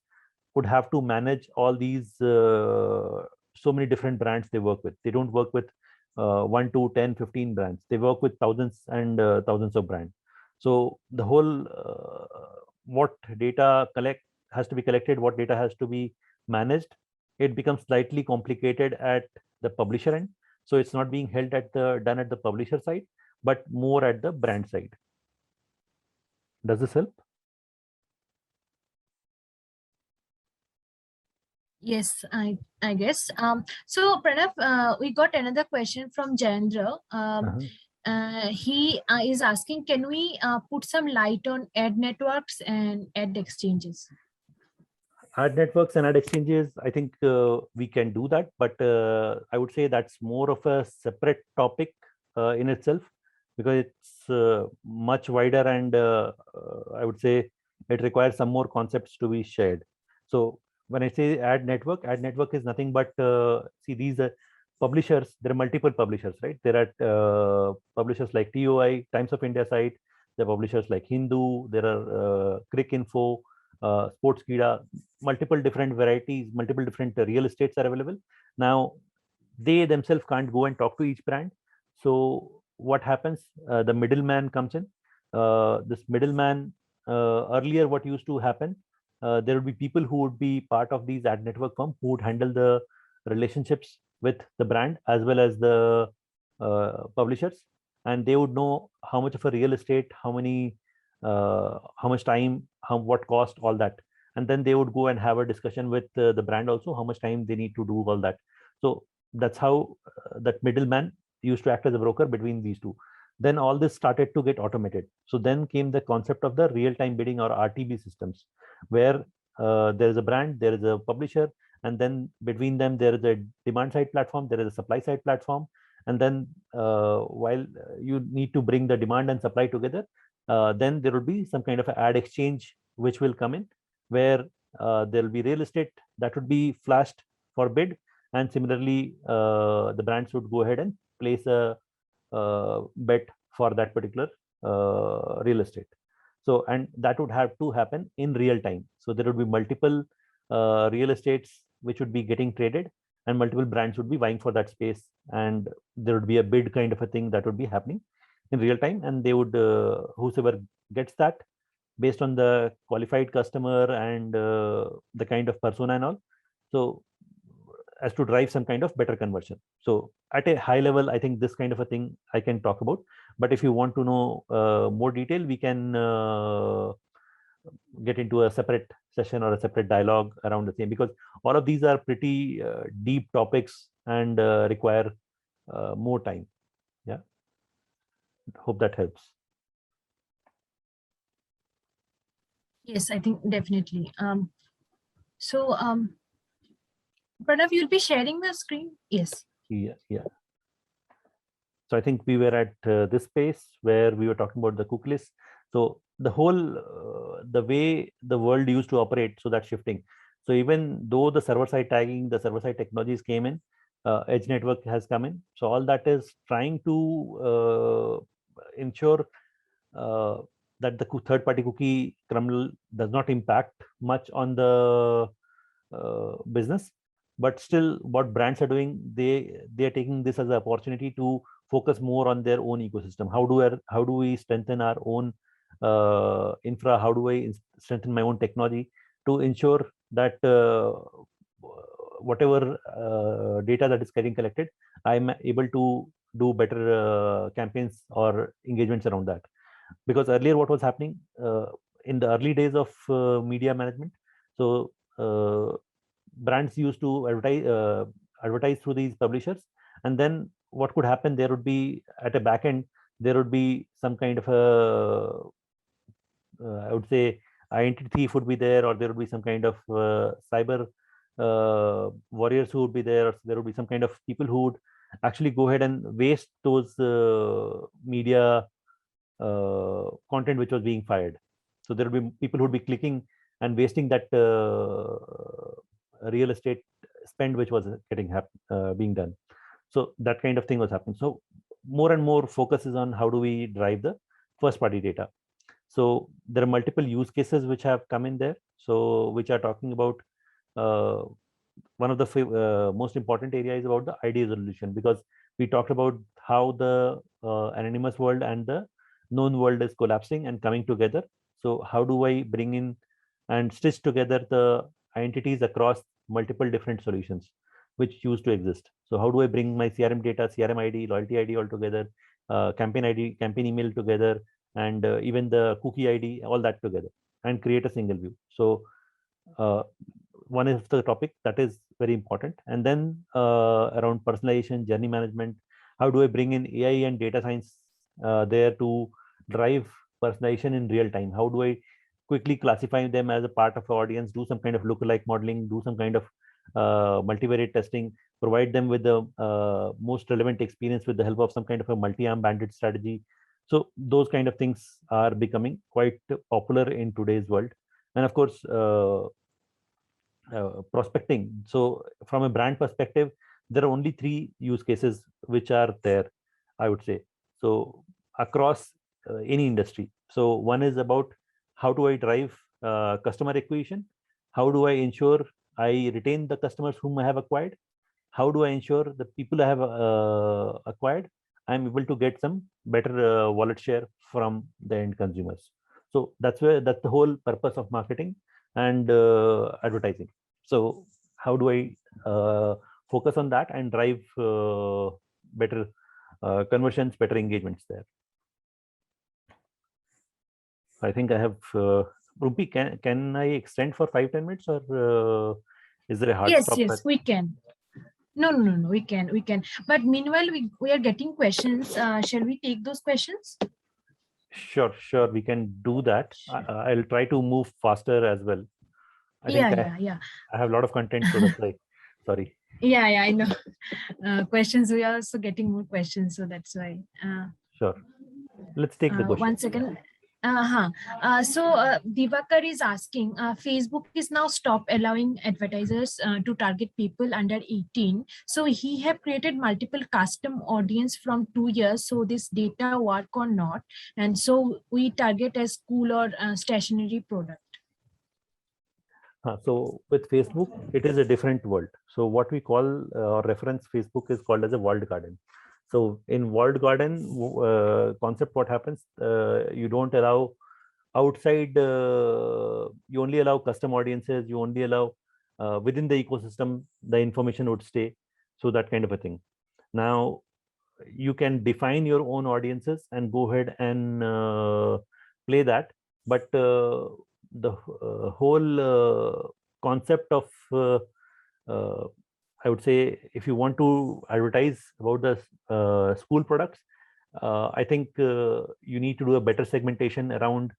would have to manage all these so many different brands they work with. They don't work with 1, 2, 10, 15 brands. They work with thousands and thousands of brands. So the whole what data has to be collected, what data has to be managed, it becomes slightly complicated at the publisher end. So it's not being held done at the publisher side, but more at the brand side. Does this help? Yes, I guess. So Pranav, we got another question from Jayendra. He is asking, can we put some light on ad networks and ad exchanges? Ad networks and ad exchanges, I think we can do that, but I would say that's more of a separate topic in itself, because it's much wider, and I would say it requires some more concepts to be shared. So when I say ad network is nothing but see, these publishers, there are multiple publishers, right? There are publishers like TOI, Times of India site, there are publishers like Hindu, there are Cricinfo, Sportskeeda, multiple different varieties, multiple different real estates are available. Now they themselves can't go and talk to each brand. So what happens? The middleman comes in. This middleman, earlier what used to happen, there would be people who would be part of these ad network firm who would handle the relationships with the brand as well as the publishers, and they would know how much of a real estate, how much time, what cost, all that. And then they would go and have a discussion with the brand also, how much time they need to do all that. So that's how that middleman used to act as a broker between these two. Then all this started to get automated. So then came the concept of the real-time bidding or RTB systems, where there is a brand, there is a publisher, and then between them there is a demand side platform, there is a supply side platform. And then while you need to bring the demand and supply together, then there will be some kind of ad exchange which will come in, where there will be real estate that would be flashed for bid, and similarly the brands would go ahead and place a bet for that particular real estate. So, and that would have to happen in real time. So there would be multiple real estates which would be getting traded, and multiple brands would be vying for that space, and there would be a bid kind of a thing that would be happening in real time. And they would whosoever gets that, based on the qualified customer and the kind of persona and all, so as to drive some kind of better conversion. So at a high level, I think this kind of a thing I can talk about. But if you want to know more detail, we can get into a separate session or a separate dialogue around the same, because all of these are pretty deep topics and require more time. Yeah, hope that helps. Yes, I think definitely. Pranav, you'll be sharing the screen? Yes. Yeah. So I think we were at this space where we were talking about the cookieless. So the whole, the way the world used to operate, so that's shifting. So even though the server-side tagging, the server-side technologies came in, Edge network has come in. So all that is trying to ensure that the third-party cookie kernel does not impact much on the business. But still, what brands are doing, they are taking this as an opportunity to focus more on their own ecosystem. How do we strengthen our own infra? How do I strengthen my own technology to ensure that whatever data that is getting collected, I'm able to do better campaigns or engagements around that. Because earlier, what was happening in the early days of media management, so brands used to advertise through these publishers, and then what could happen, there would be at a back end, there would be some kind of a I would say identity thief would be there, or there would be some kind of cyber warriors who would be there, or there would be some kind of people who would actually go ahead and waste those media content which was being fired. So there would be people who would be clicking and wasting that real estate spend which was getting being done. So that kind of thing was happening. So more and more focus is on how do we drive the first party data. So there are multiple use cases which have come in there, so which are talking about one of the most important area is about the ID resolution, because we talked about how the anonymous world and the known world is collapsing and coming together. So how do I bring in and stitch together the identities across multiple different solutions which used to exist? So how do I bring my CRM data, CRM ID, loyalty ID all together, campaign ID, campaign email together, and even the cookie ID, all that together, and create a single view. So one is the topic that is very important. And then around personalization, journey management, how do I bring in AI and data science there to drive personalization in real time? How do I quickly classify them as a part of the audience, do some kind of lookalike modeling, do some kind of multivariate testing, provide them with the most relevant experience with the help of some kind of a multi-arm bandit strategy. So those kind of things are becoming quite popular in today's world. And of course, prospecting. So from a brand perspective, there are only 3 use cases which are there, I would say. So across any industry. So one is about how do I drive customer acquisition? How do I ensure I retain the customers whom I have acquired? How do I ensure the people I have acquired, I'm able to get some better wallet share from the end consumers? So that's the whole purpose of marketing and advertising. So how do I focus on that and drive better conversions, better engagements there. I think I have Rupi, can I extend for 5-10 minutes, or is there a hard stop? Yes, we can. No, we can. But meanwhile, we are getting questions. Shall we take those questions? Sure, we can do that. I'll try to move faster as well. I have a lot of content, so that's why. Sorry. Yeah, I know. Questions. We are also getting more questions, so that's why. Sure. Let's take the question. 1 second. So Divakar is asking, Facebook is now stopped allowing advertisers to target people under 18. So he have created multiple custom audience from 2 years. So this data work or not. And so we target as school or stationery product. So with Facebook, it is a different world. So what we call or reference Facebook is called as a walled garden. So in walled garden concept, what happens? You don't allow outside. You only allow custom audiences. You only allow within the ecosystem, the information would stay. So that kind of a thing. Now you can define your own audiences and go ahead and play that. But the whole concept of I would say, if you want to advertise about the school products, I think you need to do a better segmentation around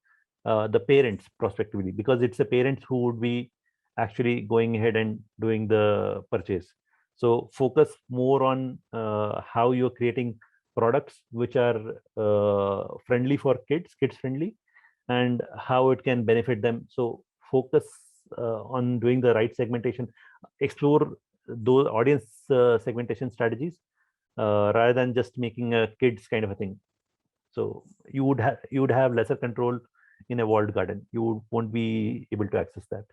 the parents prospectively, because it's the parents who would be actually going ahead and doing the purchase. So focus more on how you're creating products which are friendly for kids friendly, and how it can benefit them. So focus on doing the right segmentation, explore those audience segmentation strategies rather than just making a kids kind of a thing. So you would have lesser control in a walled garden. You won't be able to access that.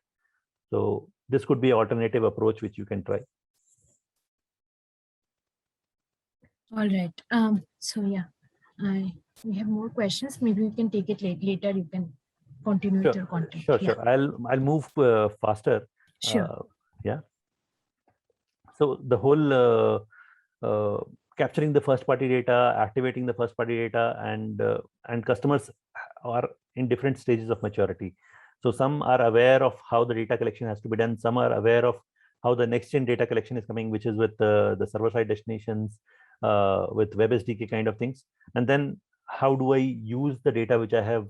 So this could be an alternative approach which you can try. All right. So yeah, we have more questions. Maybe we can take it later. You can continue with your content. Sure. I'll move faster. Sure. Yeah. So the whole capturing the first party data, activating the first party data, and customers are in different stages of maturity. So some are aware of how the data collection has to be done. Some are aware of how the next gen data collection is coming, which is with the server side destinations, with Web SDK kind of things. And then how do I use the data which I have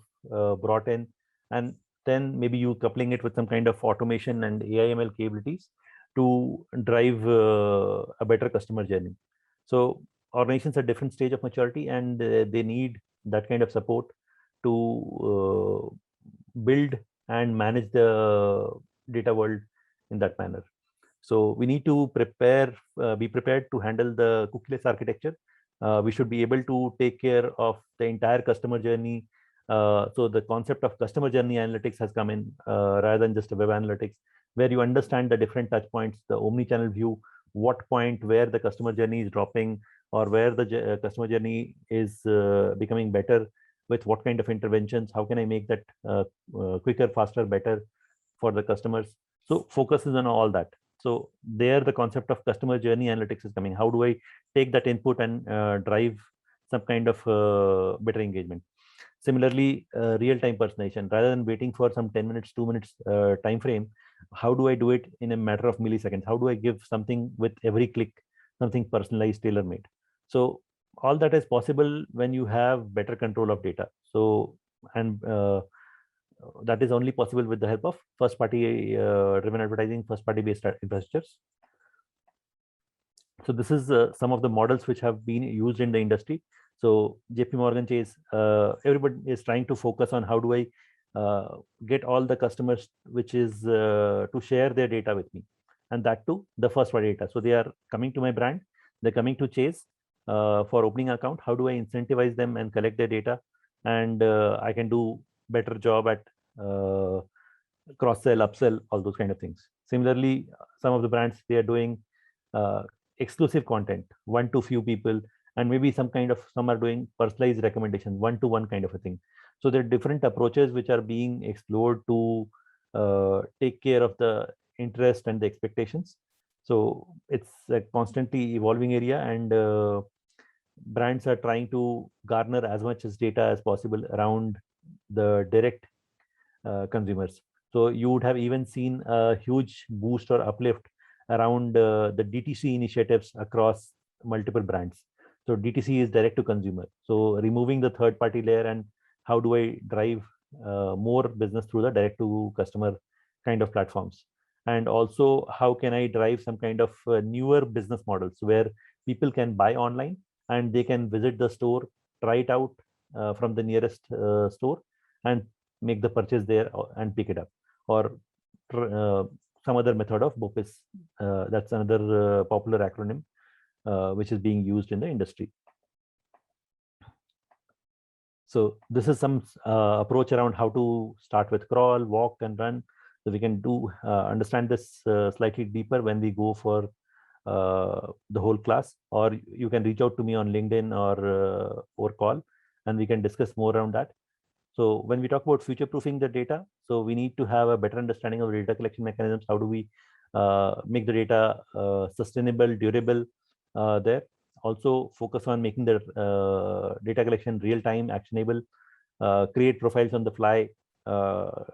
brought in, and then maybe you coupling it with some kind of automation and AI/ML capabilities to drive a better customer journey. So organizations at different stage of maturity, and they need that kind of support to build and manage the data world in that manner. So we need to be prepared to handle the cookieless architecture. We should be able to take care of the entire customer journey. So the concept of customer journey analytics has come in rather than just a web analytics, where you understand the different touch points, the omni-channel view, what point where the customer journey is dropping, or where the customer journey is becoming better, with what kind of interventions, how can I make that quicker, faster, better for the customers. So focus is on all that. So there the concept of customer journey analytics is coming. How do I take that input and drive some kind of better engagement? Similarly, real-time personalization, rather than waiting for some 10 minutes, 2 minutes time frame, how do I do it in a matter of milliseconds? How do I give something with every click, something personalized, tailor-made? So all that is possible when you have better control of data. So, and that is only possible with the help of first-party driven advertising, first-party based infrastructures. So this is some of the models which have been used in the industry. So JP Morgan Chase, everybody is trying to focus on how do I get all the customers, which is to share their data with me, and that too the first-party data. So they are coming to my brand, they're coming to Chase for opening an account. How do I incentivize them and collect their data, and I can do better job at cross-sell, upsell, all those kind of things. Similarly, some of the brands, they are doing exclusive content, one to few people, and maybe some are doing personalized recommendation, one-to-one kind of a thing. So there are different approaches which are being explored to take care of the interest and the expectations. So it's a constantly evolving area, and brands are trying to garner as much as data as possible around the direct consumers. So you would have even seen a huge boost or uplift around the DTC initiatives across multiple brands. So DTC is direct to consumer. So removing the third party layer, and how do I drive more business through the direct to customer kind of platforms? And also, how can I drive some kind of newer business models where people can buy online and they can visit the store, try it out from the nearest store, and make the purchase there and pick it up, or some other method of BOPIS. That's another popular acronym which is being used in the industry. So this is some approach around how to start with crawl, walk, and run. So we can do understand this slightly deeper when we go for the whole class, or you can reach out to me on LinkedIn or call, and we can discuss more around that. So when we talk about future proofing the data, so we need to have a better understanding of data collection mechanisms. How do we make the data sustainable, durable there? Also focus on making the data collection real time, actionable, create profiles on the fly,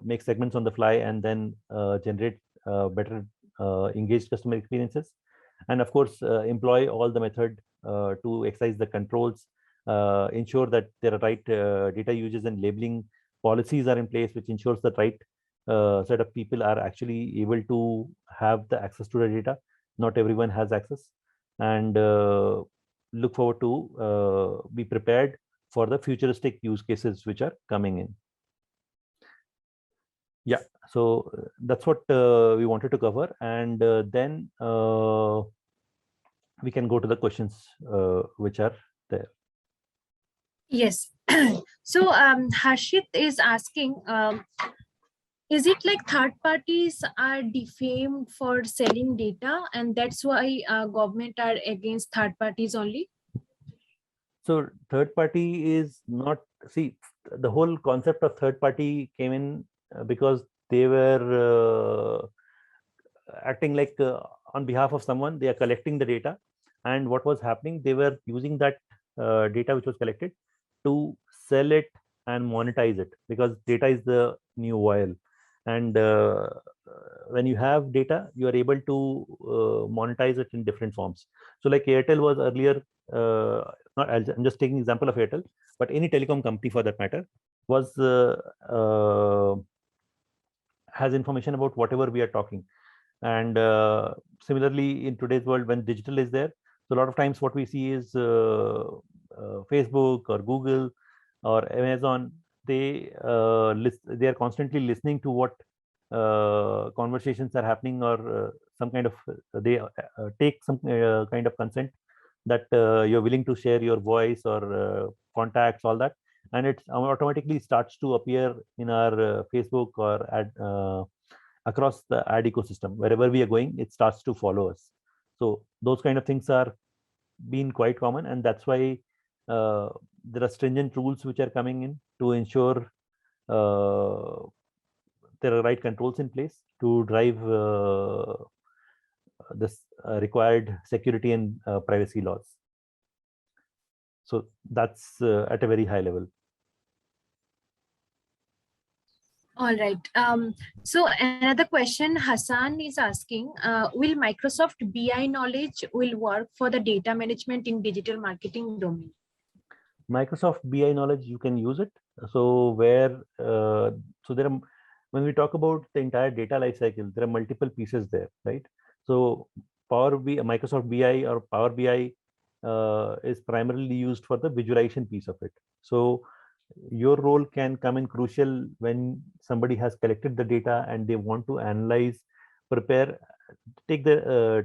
make segments on the fly, and then generate better engaged customer experiences. And of course, employ all the method to exercise the controls, ensure that there are right data uses and labeling policies are in place, which ensures that right set of people are actually able to have the access to the data. Not everyone has access. And look forward to be prepared for the futuristic use cases which are coming in. Yeah, so that's what we wanted to cover, and then we can go to the questions which are there. Yes. So Harshit is asking, is it like third parties are defamed for selling data, and that's why government are against third parties only? So third party is not, see, the whole concept of third party came in because they were acting like on behalf of someone. They are collecting the data, and what was happening, they were using that data which was collected to sell it and monetize it, because data is the new oil. And when you have data, you are able to monetize it in different forms. So like Airtel was earlier, I'm just taking example of Airtel, but any telecom company for that matter was has information about whatever we are talking. And similarly, in today's world, when digital is there, so a lot of times what we see is Facebook or Google or Amazon, they they are constantly listening to what conversations are happening, or some kind of they take some kind of consent that you're willing to share your voice or contacts, all that, and it automatically starts to appear in our Facebook or across the ad ecosystem. Wherever we are going, it starts to follow us. So those kind of things are been quite common, and that's why there are stringent rules which are coming in to ensure there are right controls in place to drive this required security and privacy laws. So that's at a very high level. All right. So another question Hassan is asking, will Microsoft BI knowledge will work for the data management in digital marketing domain? Microsoft BI knowledge, you can use it. So where, so there are, when we talk about the entire data lifecycle, there are multiple pieces there, right? So Microsoft BI or Power BI is primarily used for the visualization piece of it. So your role can come in crucial when somebody has collected the data and they want to analyze, prepare, take a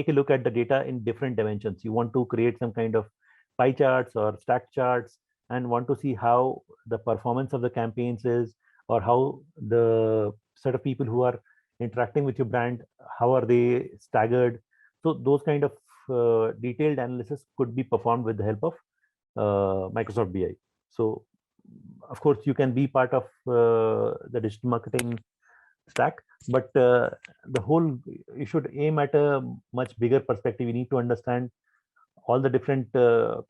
look at the data in different dimensions. You want to create some kind of pie charts or stack charts and want to see how the performance of the campaigns is, or how the set of people who are interacting with your brand, how are they staggered. So those kind of detailed analysis could be performed with the help of Microsoft BI. So of course you can be part of the digital marketing stack, but the whole, you should aim at a much bigger perspective. You need to understand all the different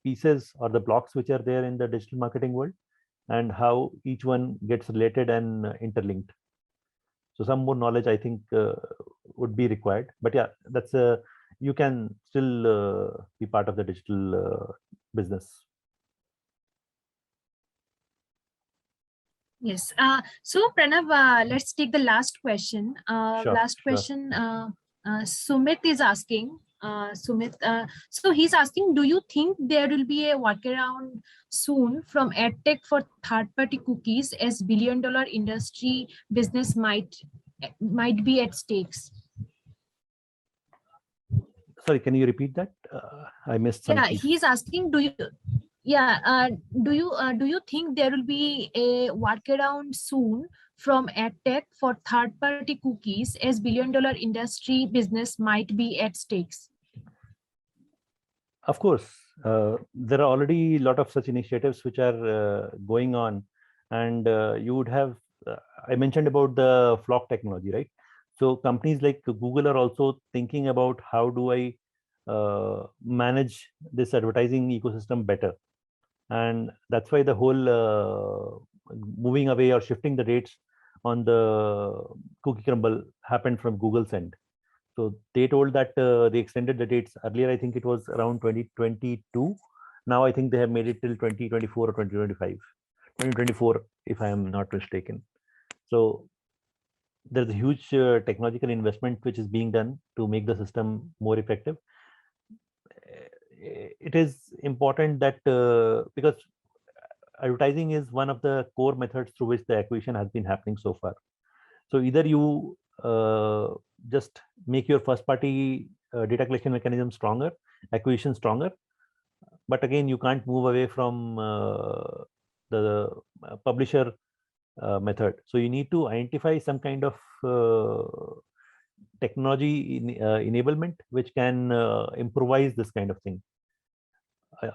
pieces or the blocks which are there in the digital marketing world, and how each one gets related and interlinked. So some more knowledge, I think, would be required. But yeah, that's you can still be part of the digital business. Yes. So Pranav, let's take the last question. Sure, Last sure. question. Sumit is asking. So he's asking, do you think there will be a workaround soon from EdTech for third-party cookies, as billion-dollar industry business might be at stakes? Sorry, can you repeat that? I missed something. Yeah, he's asking, do you think there will be a workaround soon from EdTech for third-party cookies, as billion-dollar industry business might be at stakes? Of course, there are already a lot of such initiatives which are going on, and you would have, I mentioned about the Flock technology, right? So companies like Google are also thinking about how do I manage this advertising ecosystem better. And that's why the whole moving away or shifting the dates on the cookie crumble happened from Google's end. So they told that they extended the dates. Earlier, I think it was around 2022. Now I think they have made it till 2024 or 2025. 2024, if I am not mistaken. So there's a huge technological investment which is being done to make the system more effective. It is important that because advertising is one of the core methods through which the acquisition has been happening so far. So either you just make your first party data collection mechanism stronger, acquisition stronger, but again, you can't move away from the publisher method. So you need to identify some kind of technology enablement which can improvise this kind of thing.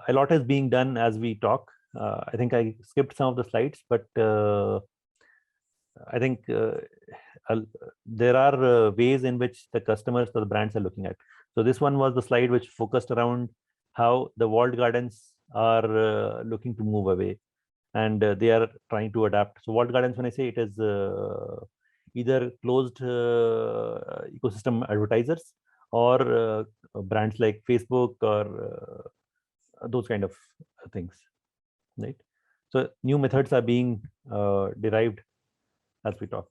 A lot is being done as we talk. I think I skipped some of the slides, but I think there are ways in which the customers or the brands are looking at. So this one was the slide which focused around how the walled gardens are looking to move away, and they are trying to adapt. So walled gardens, when I say, it is either closed ecosystem advertisers or brands like Facebook or those kind of things, right? So new methods are being derived as we talk.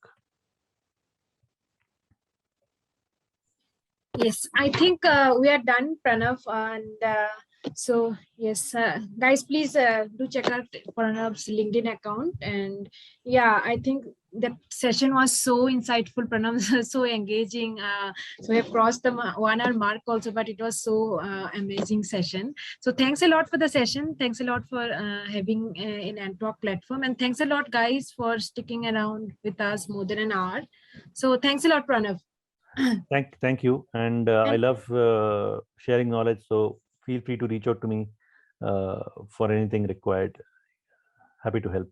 Yes, I think we are done, Pranav. And so, yes, guys, please do check out Pranav's LinkedIn account. And yeah, I think that session was so insightful, Pranav, so engaging. So we have crossed the 1 hour mark also, but it was so amazing session. So thanks a lot for the session. Thanks a lot for having an Anttalk platform. And thanks a lot, guys, for sticking around with us more than an hour. So thanks a lot, Pranav. Thank you, and I love sharing knowledge, so feel free to reach out to me for anything required. Happy to help.